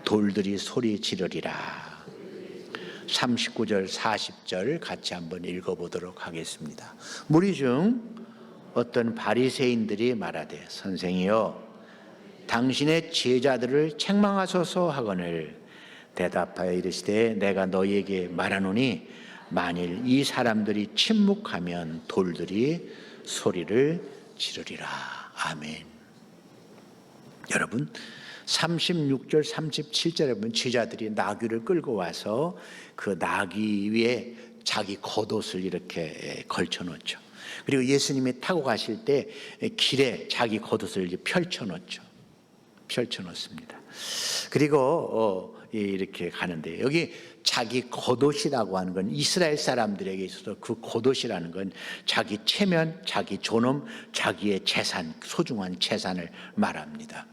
돌들이 소리 지르리라. 39절 40절 같이 한번 읽어보도록 하겠습니다. 무리 중 어떤 바리새인들이 말하되 선생이여 당신의 제자들을 책망하소서 하거늘 대답하여 이르시되 내가 너희에게 말하노니 만일 이 사람들이 침묵하면 돌들이 소리를 지르리라. 아멘. 여러분 36절 37절에 보면 제자들이 나귀를 끌고 와서 그 나귀 위에 자기 겉옷을 이렇게 걸쳐 놓죠. 그리고 예수님이 타고 가실 때 길에 자기 겉옷을 펼쳐 놓죠. 펼쳐 놓습니다. 그리고 이렇게 가는데 여기 자기 겉옷이라고 하는 건 이스라엘 사람들에게 있어서 그 겉옷이라는 건 자기 체면, 자기 존엄, 자기의 재산, 소중한 재산을 말합니다.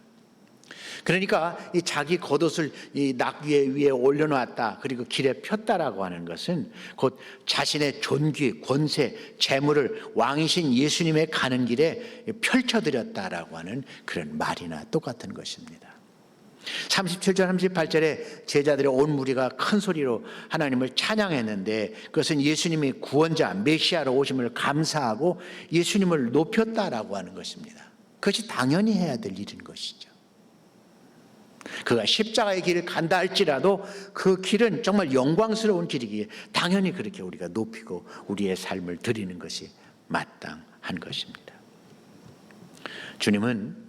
그러니까 이 자기 겉옷을 이 나귀 위에 올려놓았다, 그리고 길에 폈다라고 하는 것은 곧 자신의 존귀, 권세, 재물을 왕이신 예수님의 가는 길에 펼쳐드렸다라고 하는 그런 말이나 똑같은 것입니다. 37절 38절에 제자들의 온 무리가 큰 소리로 하나님을 찬양했는데 그것은 예수님이 구원자 메시아로 오심을 감사하고 예수님을 높였다라고 하는 것입니다. 그것이 당연히 해야 될 일인 것이죠. 그가 십자가의 길을 간다 할지라도 그 길은 정말 영광스러운 길이기에 당연히 그렇게 우리가 높이고 우리의 삶을 드리는 것이 마땅한 것입니다. 주님은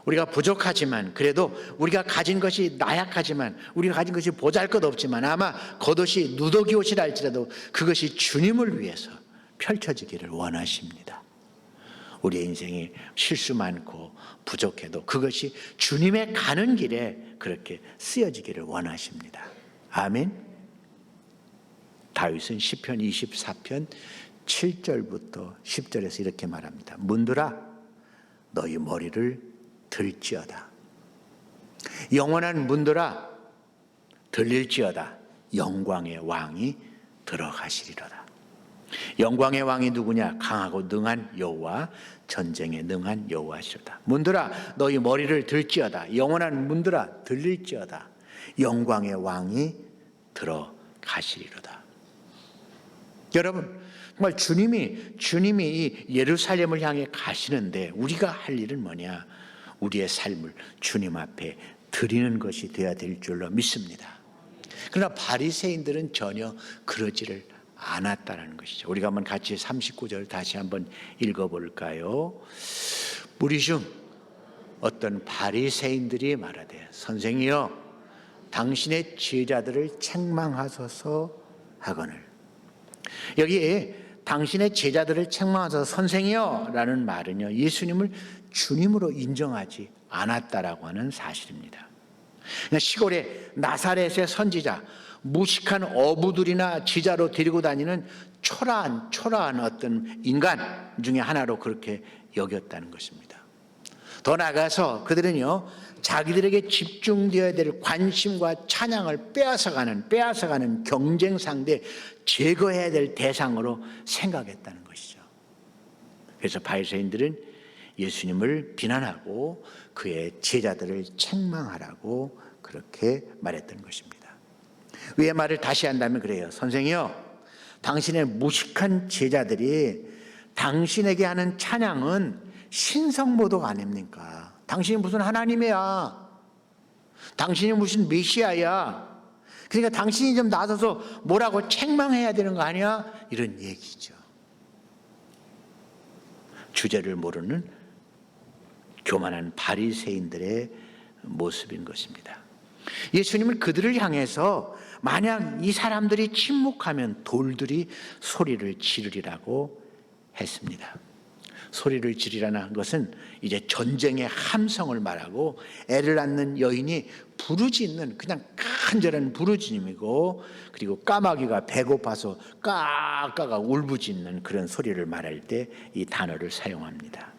우리가 부족하지만, 그래도 우리가 가진 것이 나약하지만, 우리가 가진 것이 보잘것없지만 아마 겉옷이 누더기 옷이라 할지라도 그것이 주님을 위해서 펼쳐지기를 원하십니다. 우리의 인생이 실수 많고 부족해도 그것이 주님의 가는 길에 그렇게 쓰여지기를 원하십니다. 아멘. 다윗은 시편 24편 7절부터 10절에서 이렇게 말합니다. 문들아 너희 머리를 들지어다. 영원한 문들아 들릴지어다. 영광의 왕이 들어가시리로다. 영광의 왕이 누구냐? 강하고 능한 여호와, 전쟁에 능한 여호와시로다. 문들아 너희 머리를 들지어다. 영원한 문들아 들릴지어다. 영광의 왕이 들어가시리로다. 여러분 정말 주님이 이 예루살렘을 향해 가시는데 우리가 할 일은 뭐냐? 우리의 삶을 주님 앞에 드리는 것이 되어야 될 줄로 믿습니다. 그러나 바리새인들은 전혀 그러지를 않았다는 것이죠. 우리가 한번 같이 39절 다시 한번 읽어볼까요? 무리 중 어떤 바리새인들이 말하되 선생이여 당신의 제자들을 책망하소서 하거늘. 여기에 당신의 제자들을 책망하소서 선생이여 라는 말은요, 예수님을 주님으로 인정하지 않았다라고 하는 사실입니다. 시골의 나사렛의 선지자, 무식한 어부들이나 지자로 데리고 다니는 초라한 어떤 인간 중에 하나로 그렇게 여겼다는 것입니다. 더 나아가서 그들은요, 자기들에게 집중되어야 될 관심과 찬양을 빼앗아가는 경쟁 상대, 제거해야 될 대상으로 생각했다는 것이죠. 그래서 바리새인들은 예수님을 비난하고 그의 제자들을 책망하라고 그렇게 말했던 것입니다. 왜 말을 다시 한다면 그래요. 선생이요, 당신의 무식한 제자들이 당신에게 하는 찬양은 신성모독 아닙니까? 당신이 무슨 하나님이야? 당신이 무슨 메시아야? 그러니까 당신이 좀 나서서 뭐라고 책망해야 되는 거 아니야? 이런 얘기죠. 주제를 모르는 교만한 바리새인들의 모습인 것입니다. 예수님은 그들을 향해서 만약 이 사람들이 침묵하면 돌들이 소리를 지르리라고 했습니다. 소리를 지르라는 것은 이제 전쟁의 함성을 말하고 애를 낳는 여인이 부르짖는 그냥 간절한 부르짖음이고, 그리고 까마귀가 배고파서 까까가 울부짖는 그런 소리를 말할 때 이 단어를 사용합니다.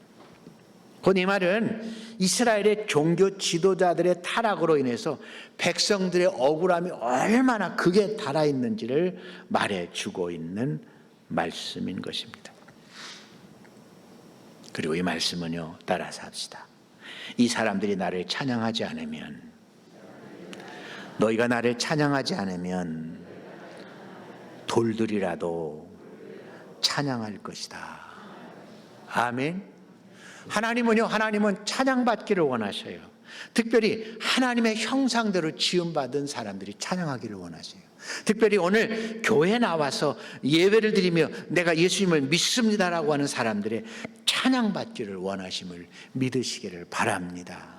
곧 이 말은 이스라엘의 종교 지도자들의 타락으로 인해서 백성들의 억울함이 얼마나 극에 달아있는지를 말해주고 있는 말씀인 것입니다. 그리고 이 말씀은요, 따라서 합시다. 이 사람들이 나를 찬양하지 않으면, 너희가 나를 찬양하지 않으면 돌들이라도 찬양할 것이다. 아멘. 하나님은 찬양받기를 원하셔요. 특별히 하나님의 형상대로 지음받은 사람들이 찬양하기를 원하세요. 특별히 오늘 교회에 나와서 예배를 드리며 내가 예수님을 믿습니다라고 하는 사람들의 찬양받기를 원하심을 믿으시기를 바랍니다.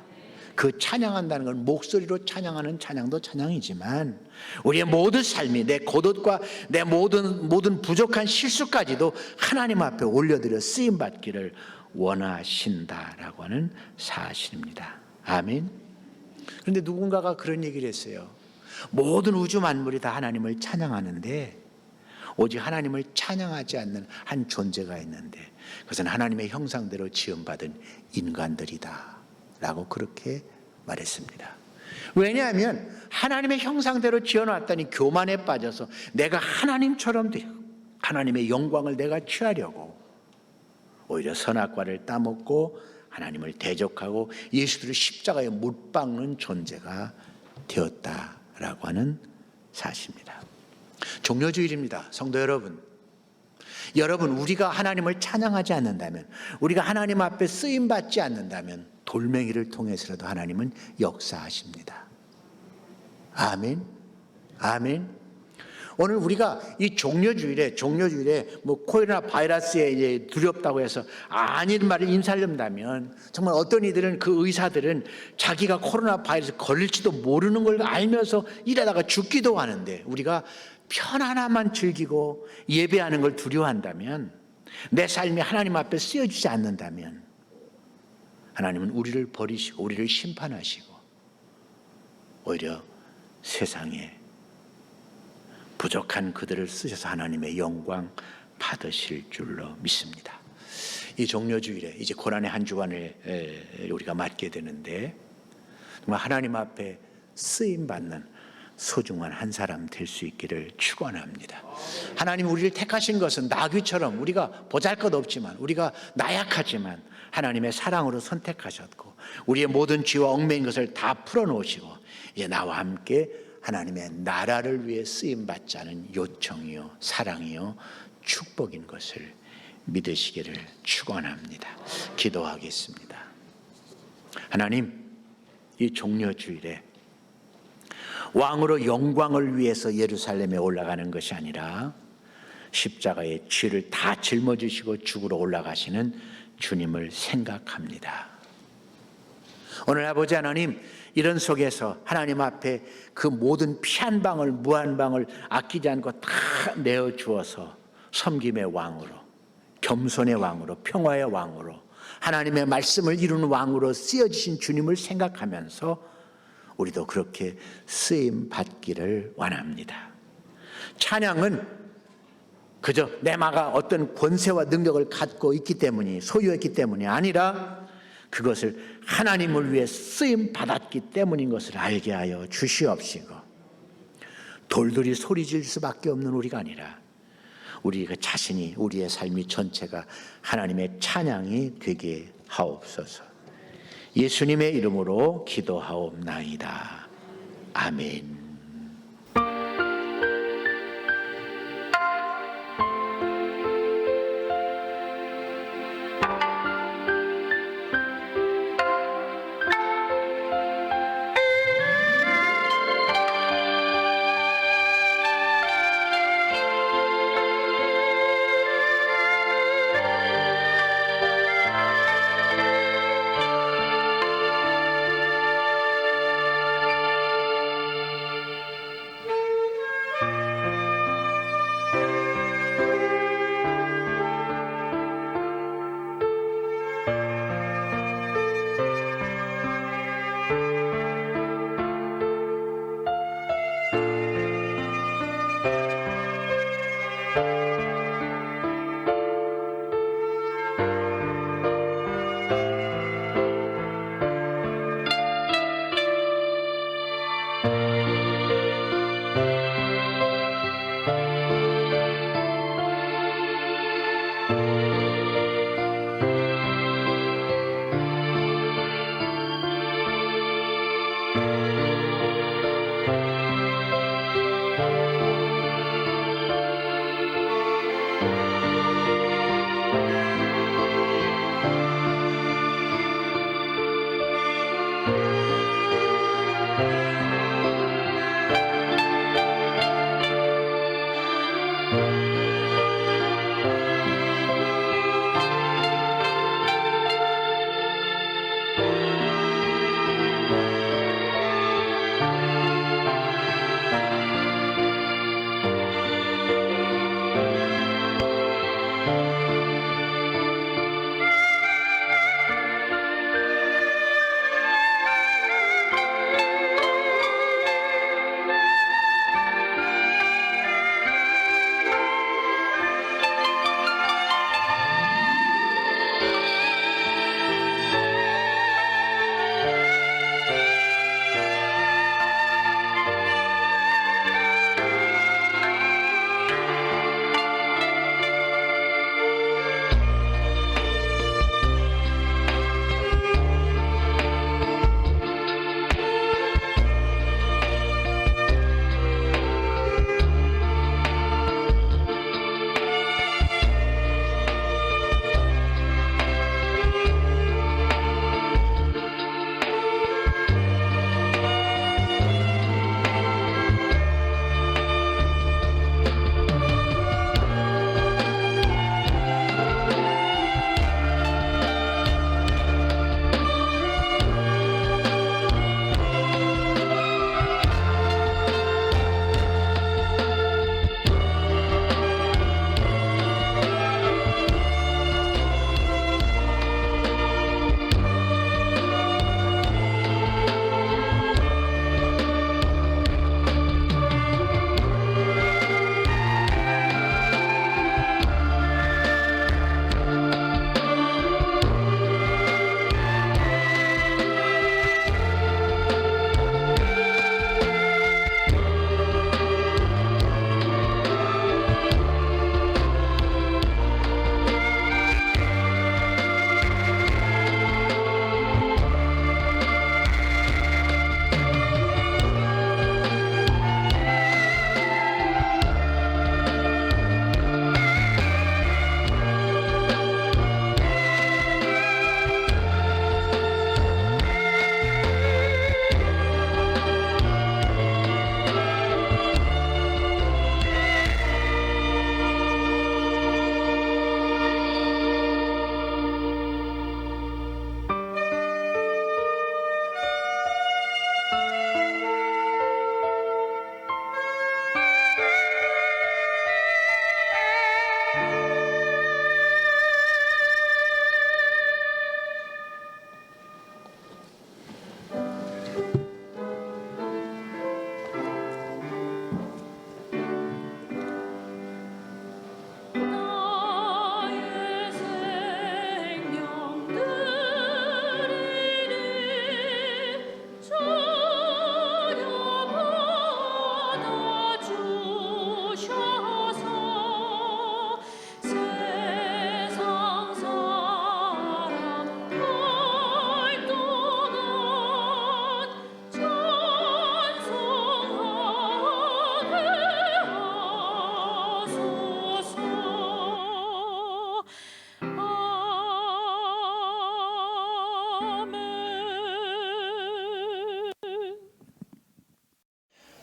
그 찬양한다는 건 목소리로 찬양하는 찬양도 찬양이지만 우리의 모든 삶이, 내 겉옷과 내 모든 부족한 실수까지도 하나님 앞에 올려드려 쓰임받기를 원하신다라고 하는 사실입니다. 아멘. 그런데 누군가가 그런 얘기를 했어요. 모든 우주 만물이 다 하나님을 찬양하는데 오직 하나님을 찬양하지 않는 한 존재가 있는데 그것은 하나님의 형상대로 지음받은 인간들이다 라고 그렇게 말했습니다. 왜냐하면 하나님의 형상대로 지어놨다니 교만에 빠져서 내가 하나님처럼 되고 하나님의 영광을 내가 취하려고 오히려 선악과를 따먹고 하나님을 대적하고 예수를 십자가에 못 박는 존재가 되었다라고 하는 사실입니다. 종려주일입니다. 성도 여러분, 우리가 하나님을 찬양하지 않는다면, 우리가 하나님 앞에 쓰임받지 않는다면 돌멩이를 통해서라도 하나님은 역사하십니다. 아멘. 아멘. 오늘 우리가 이 종려주일에 코로나 바이러스에 이제 두렵다고 해서 아닌 말을 인살른다면 정말 어떤 이들은, 그 의사들은 자기가 코로나 바이러스 걸릴지도 모르는 걸 알면서 일하다가 죽기도 하는데, 우리가 편안함만 즐기고 예배하는 걸 두려워한다면, 내 삶이 하나님 앞에 쓰여지지 않는다면 하나님은 우리를 버리시고 우리를 심판하시고 오히려 세상에 부족한 그들을 쓰셔서 하나님의 영광 받으실 줄로 믿습니다. 이 종려주일에 이제 고난의 한 주간을 우리가 맞게 되는데 정말 하나님 앞에 쓰임받는 소중한 한 사람 될 수 있기를 축원합니다. 하나님 우리를 택하신 것은 나귀처럼 우리가 보잘것없지만, 우리가 나약하지만 하나님의 사랑으로 선택하셨고 우리의 모든 죄와 얽매인 것을 다 풀어놓으시고 이제 나와 함께 하나님의 나라를 위해 쓰임받자는 요청이요 사랑이요 축복인 것을 믿으시기를 축원합니다. 기도하겠습니다. 하나님, 이 종려주일에 왕으로 영광을 위해서 예루살렘에 올라가는 것이 아니라 십자가의 죄를 다 짊어지시고 죽으러 올라가시는 주님을 생각합니다. 오늘 아버지 하나님, 이런 속에서 하나님 앞에 그 모든 피한방울 무한방울 아끼지 않고 다 내어주어서 섬김의 왕으로, 겸손의 왕으로, 평화의 왕으로, 하나님의 말씀을 이루는 왕으로 쓰여지신 주님을 생각하면서 우리도 그렇게 쓰임 받기를 원합니다. 찬양은 그저 내마가 어떤 권세와 능력을 갖고 있기 때문이, 소유했기 때문이 아니라 그것을 하나님을 위해 쓰임 받았기 때문인 것을 알게 하여 주시옵시고, 돌들이 소리질 수밖에 없는 우리가 아니라 우리 자신이, 우리의 삶이 전체가 하나님의 찬양이 되게 하옵소서. 예수님의 이름으로 기도하옵나이다. 아멘.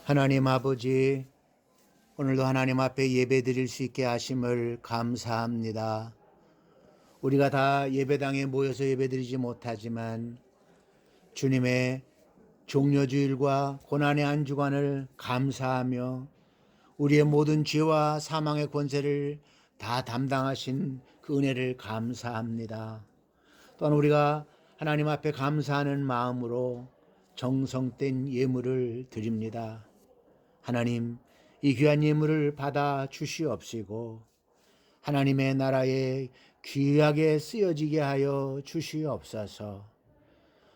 하나님 아버지, 오늘도 하나님 앞에 예배 드릴 수 있게 하심을 감사합니다. 우리가 다 예배당에 모여서 예배 드리지 못하지만 주님의 종려주일과 고난의 한 주간을 감사하며 우리의 모든 죄와 사망의 권세를 다 담당하신 그 은혜를 감사합니다. 또한 우리가 하나님 앞에 감사하는 마음으로 정성된 예물을 드립니다. 하나님, 이 귀한 예물을 받아 주시옵시고 하나님의 나라에 귀하게 쓰여지게 하여 주시옵소서.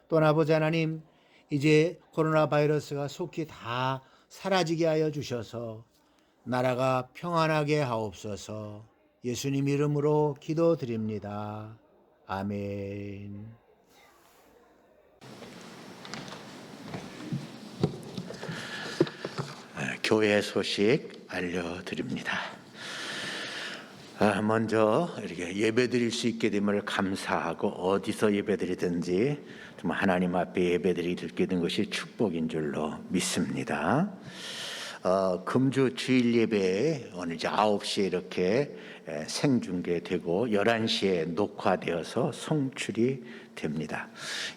또한 아버지 하나님, 이제 코로나 바이러스가 속히 다 사라지게 하여 주셔서 나라가 평안하게 하옵소서. 예수님 이름으로 기도드립니다. 아멘. 교회 소식 알려드립니다. 먼저 이렇게 예배드릴 수 있게 됨을 감사하고 어디서 예배드리든지 좀 하나님 앞에 예배드리게 된 것이 축복인 줄로 믿습니다. 금주 주일 예배에 오늘 이제 9시에 이렇게 생중계되고 11시에 녹화되어서 송출이 됩니다.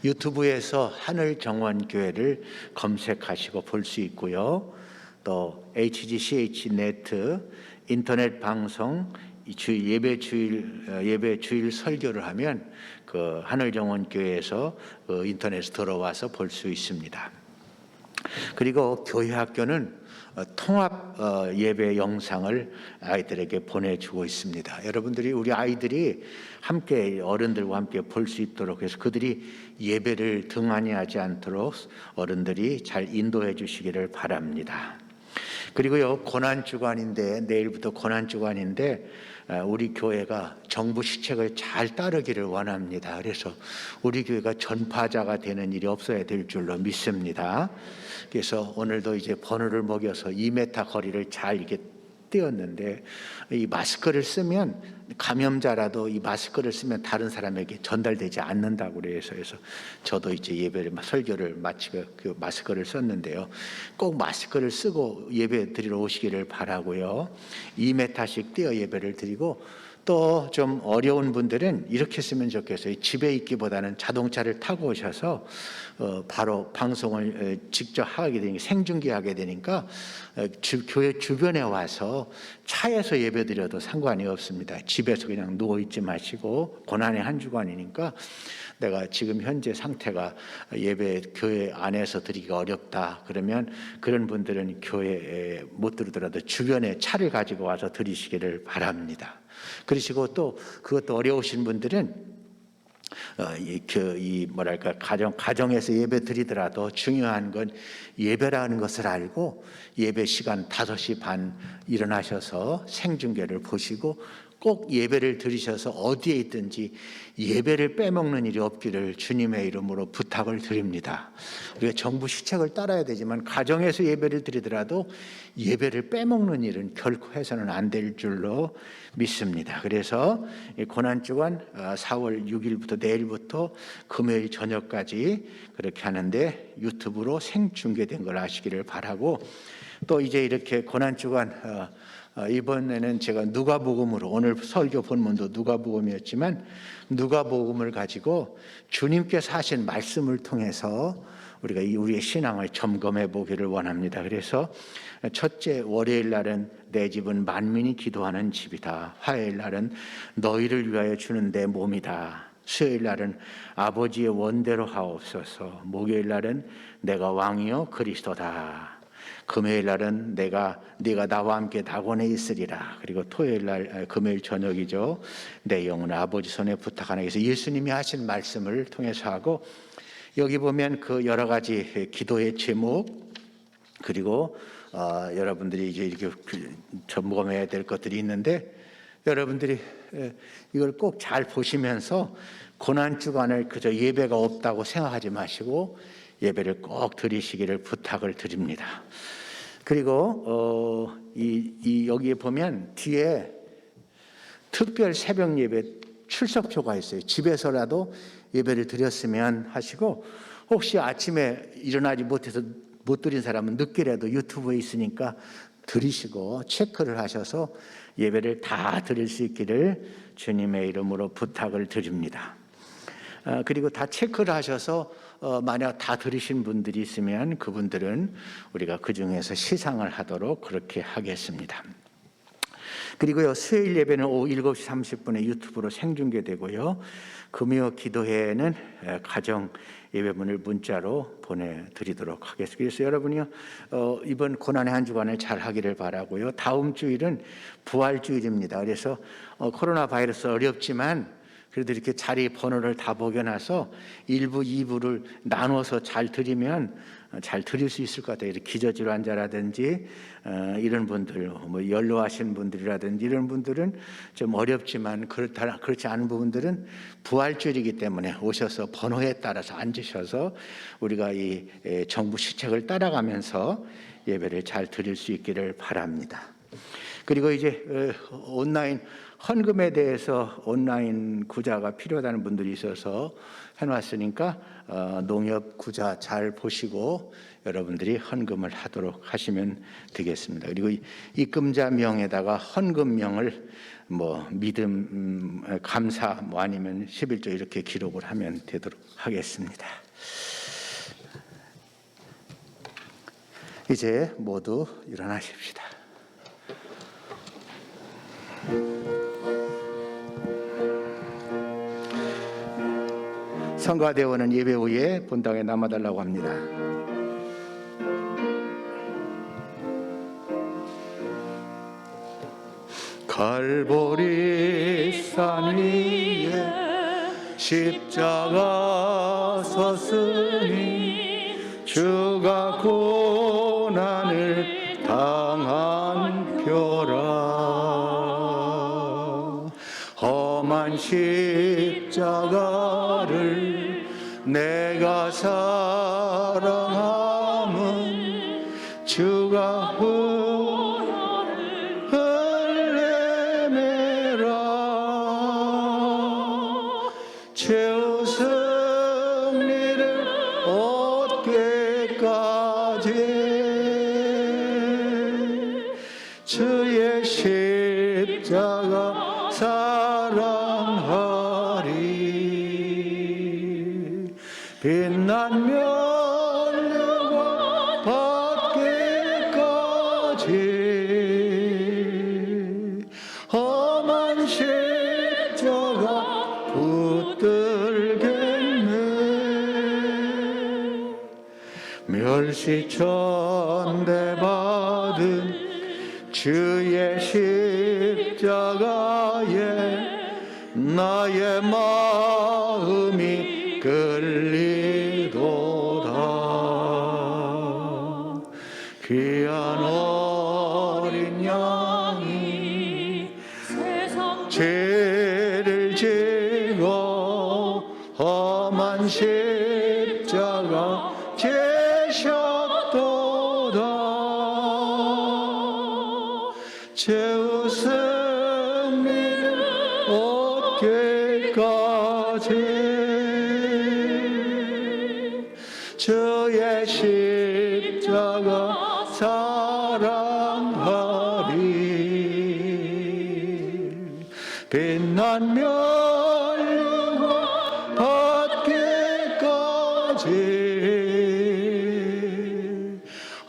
유튜브에서 하늘정원교회를 검색하시고 볼 수 있고요. 또 HGCH 네트 인터넷 방송 예배 주일 설교를 하면 그 하늘정원교회에서 인터넷에 들어와서 볼 수 있습니다. 그리고 교회 학교는 통합 예배 영상을 아이들에게 보내주고 있습니다. 여러분들이 우리 아이들이 함께 어른들과 함께 볼 수 있도록 해서 그들이 예배를 등한히 하지 않도록 어른들이 잘 인도해 주시기를 바랍니다. 그리고요, 고난주간인데 내일부터 고난주간인데 우리 교회가 정부 시책을 잘 따르기를 원합니다. 그래서 우리 교회가 전파자가 되는 일이 없어야 될 줄로 믿습니다. 그래서 오늘도 이제 번호를 먹여서 2m 거리를 잘 이렇게 띄었는데 이 마스크를 쓰면 감염자라도 이 마스크를 쓰면 다른 사람에게 전달되지 않는다고 그래서 저도 이제 예배를 설교를 마치고 그 마스크를 썼는데요. 꼭 마스크를 쓰고 예배 드리러 오시기를 바라고요. 2m씩 띄어 예배를 드리고 또 좀 어려운 분들은 이렇게 쓰면 좋겠어요. 집에 있기보다는 자동차를 타고 오셔서 바로 방송을 직접 하게 되니까 생중계하게 되니까 교회 주변에 와서 차에서 예배드려도 상관이 없습니다. 집에서 그냥 누워있지 마시고 고난의 한 주간이니까 내가 지금 현재 상태가 교회 안에서 드리기가 어렵다 그러면 그런 분들은 교회에 못 들더라도 주변에 차를 가지고 와서 드리시기를 바랍니다. 그러시고 또 그것도 어려우신 분들은 가정에서 예배 드리더라도 중요한 건 예배라는 것을 알고 예배 시간 5시 반 일어나셔서 생중계를 보시고 꼭 예배를 드리셔서 어디에 있든지 예배를 빼먹는 일이 없기를 주님의 이름으로 부탁을 드립니다. 우리가 정부 시책을 따라야 되지만 가정에서 예배를 드리더라도 예배를 빼먹는 일은 결코 해서는 안 될 줄로 믿습니다. 그래서 고난주간 4월 6일부터 내일부터 금요일 저녁까지 그렇게 하는데 유튜브로 생중계된 걸 아시기를 바라고 또 이제 이렇게 고난주간 이번에는 제가 누가복음으로 오늘 설교 본문도 누가복음이었지만 누가복음을 가지고 주님께서 하신 말씀을 통해서 우리가 우리의 신앙을 점검해 보기를 원합니다. 그래서 첫째 월요일 날은 내 집은 만민이 기도하는 집이다. 화요일 날은 너희를 위하여 주는 내 몸이다. 수요일 날은 아버지의 원대로 하옵소서. 목요일 날은 내가 왕이요 그리스도다. 금요일 날은 네가 나와 함께 낙원에 있으리라. 그리고 토요일 날 금요일 저녁이죠. 내 영혼을 아버지 손에 부탁하나. 그래서 예수님이 하신 말씀을 통해서 하고 여기 보면 그 여러 가지 기도의 제목 그리고 여러분들이 이제 이렇게 점검해야 될 것들이 있는데 여러분들이 이걸 꼭 잘 보시면서 고난 주간을 그저 예배가 없다고 생각하지 마시고 예배를 꼭 드리시기를 부탁을 드립니다. 그리고 여기에 보면 뒤에 특별 새벽 예배 출석표가 있어요. 집에서라도 예배를 드렸으면 하시고 혹시 아침에 일어나지 못해서 못 드린 사람은 늦게라도 유튜브에 있으니까 들으시고 체크를 하셔서 예배를 다 드릴 수 있기를 주님의 이름으로 부탁을 드립니다. 그리고 다 체크를 하셔서 만약 다 들으신 분들이 있으면 그분들은 우리가 그 중에서 시상을 하도록 그렇게 하겠습니다. 그리고요 수요일 예배는 오후 7시 30분에 유튜브로 생중계되고요 금요 기도회는 가정 예배문을 문자로 보내드리도록 하겠습니다. 그래서 여러분이요 이번 고난의 한 주간을 잘 하기를 바라고요. 다음 주일은 부활주일입니다. 그래서 코로나 바이러스 어렵지만 그래도 이렇게 자리 번호를 다 먹여놔서 1부, 2부를 나눠서 잘 드리면 잘 드릴 수 있을 것 같아요. 이렇게 기저질환자라든지 이런 분들, 뭐 연로하신 분들이라든지 이런 분들은 좀 어렵지만 그렇지 않은 부분들은 부활주일이기 때문에 오셔서 번호에 따라서 앉으셔서 우리가 이 정부 시책을 따라가면서 예배를 잘 드릴 수 있기를 바랍니다. 그리고 이제 온라인 헌금에 대해서 온라인 구자가 필요하다는 분들이 있어서 해놨으니까 농협 구자 잘 보시고 여러분들이 헌금을 하도록 하시면 되겠습니다. 그리고 입금자 명에다가 헌금명을 뭐 믿음, 감사, 뭐 아니면 11조 이렇게 기록을 하면 되도록 하겠습니다. 이제 모두 일어나십시다. 성가대원은 예배 후에 본당에 남아달라고 합니다. 갈보리 산 위에 십자가 섰으니 주가 고난을 당한 표라. 험한 십자가를 내가 사랑함은 주가 흘리매라. 최후 승리를 얻기까지 주의 십자가 사랑하리. 빛난 면류관 받기까지 험한 십자가 붙들겠네. 멸시천대 받은 주의 십자가에 나의 마음이 끌리도다. 귀한 어린 양이 죄를 지고 험한 십자가 지셨도다. 최후 승리를 얻기까지 주의 십자가 사랑하리. 빛난 면류관 받기까지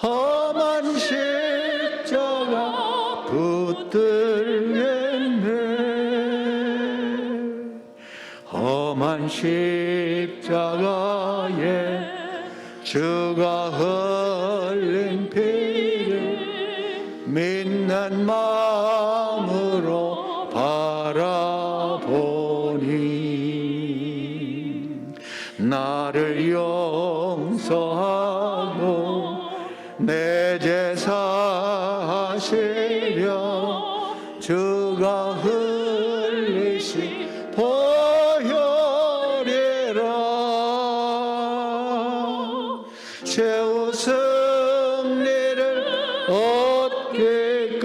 험한 십자가 붙들겠네. 험한 십자가에 주가 흘린 피를 믿는 마음으로 바라보니 나를 용서하고 내 제사 하시려 주가 흘리신 보혈이라. 최후 승리를 얻기까지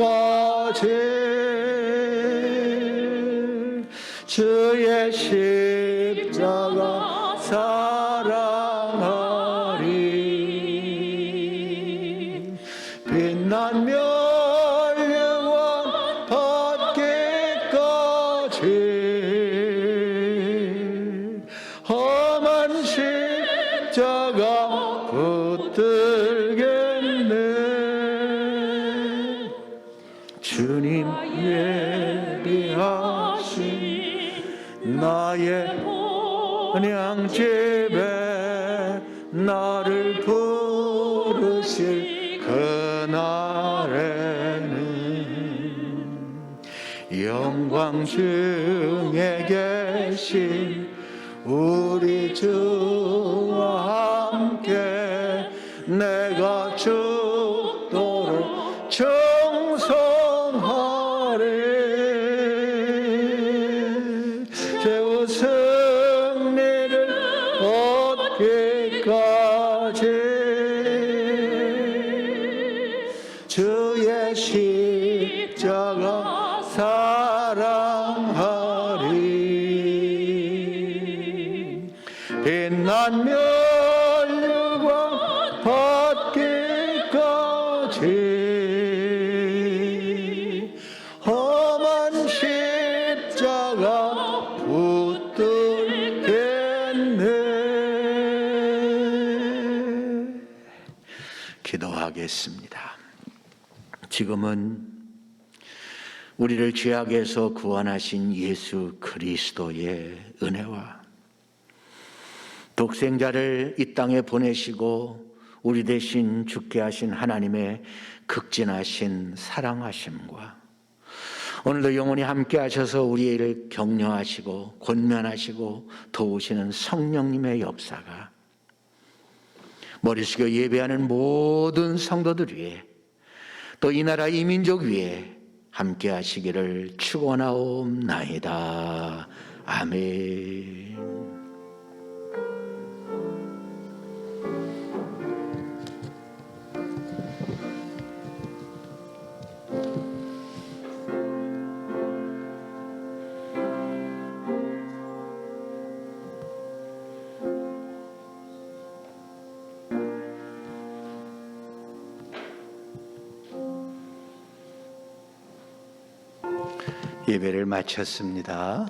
주의 십자가 사랑하리. 빛난 면류관 받기까지 험한 십자가 붙들겠네. 주님 예비하신 나의 본향집에 나를 부르실 그날에는 영광 중에 계신 우리 주와 함께 내가 죽도록 충성하리. 최후 승리를 얻기까지 십자가 사랑하리. 빛난 멸류관 받기까지 험한 십자가 붙들겠네. 기도하겠습니다. 지금은 우리를 죄악에서 구원하신 예수 그리스도의 은혜와 독생자를 이 땅에 보내시고 우리 대신 죽게 하신 하나님의 극진하신 사랑하심과 오늘도 영원히 함께 하셔서 우리를 격려하시고 권면하시고 도우시는 성령님의 역사가 머리 숙여 예배하는 모든 성도들 위해 또 이 나라 이 민족 위에 함께 하시기를 축원하옵나이다. 아멘. 예배를 마쳤습니다.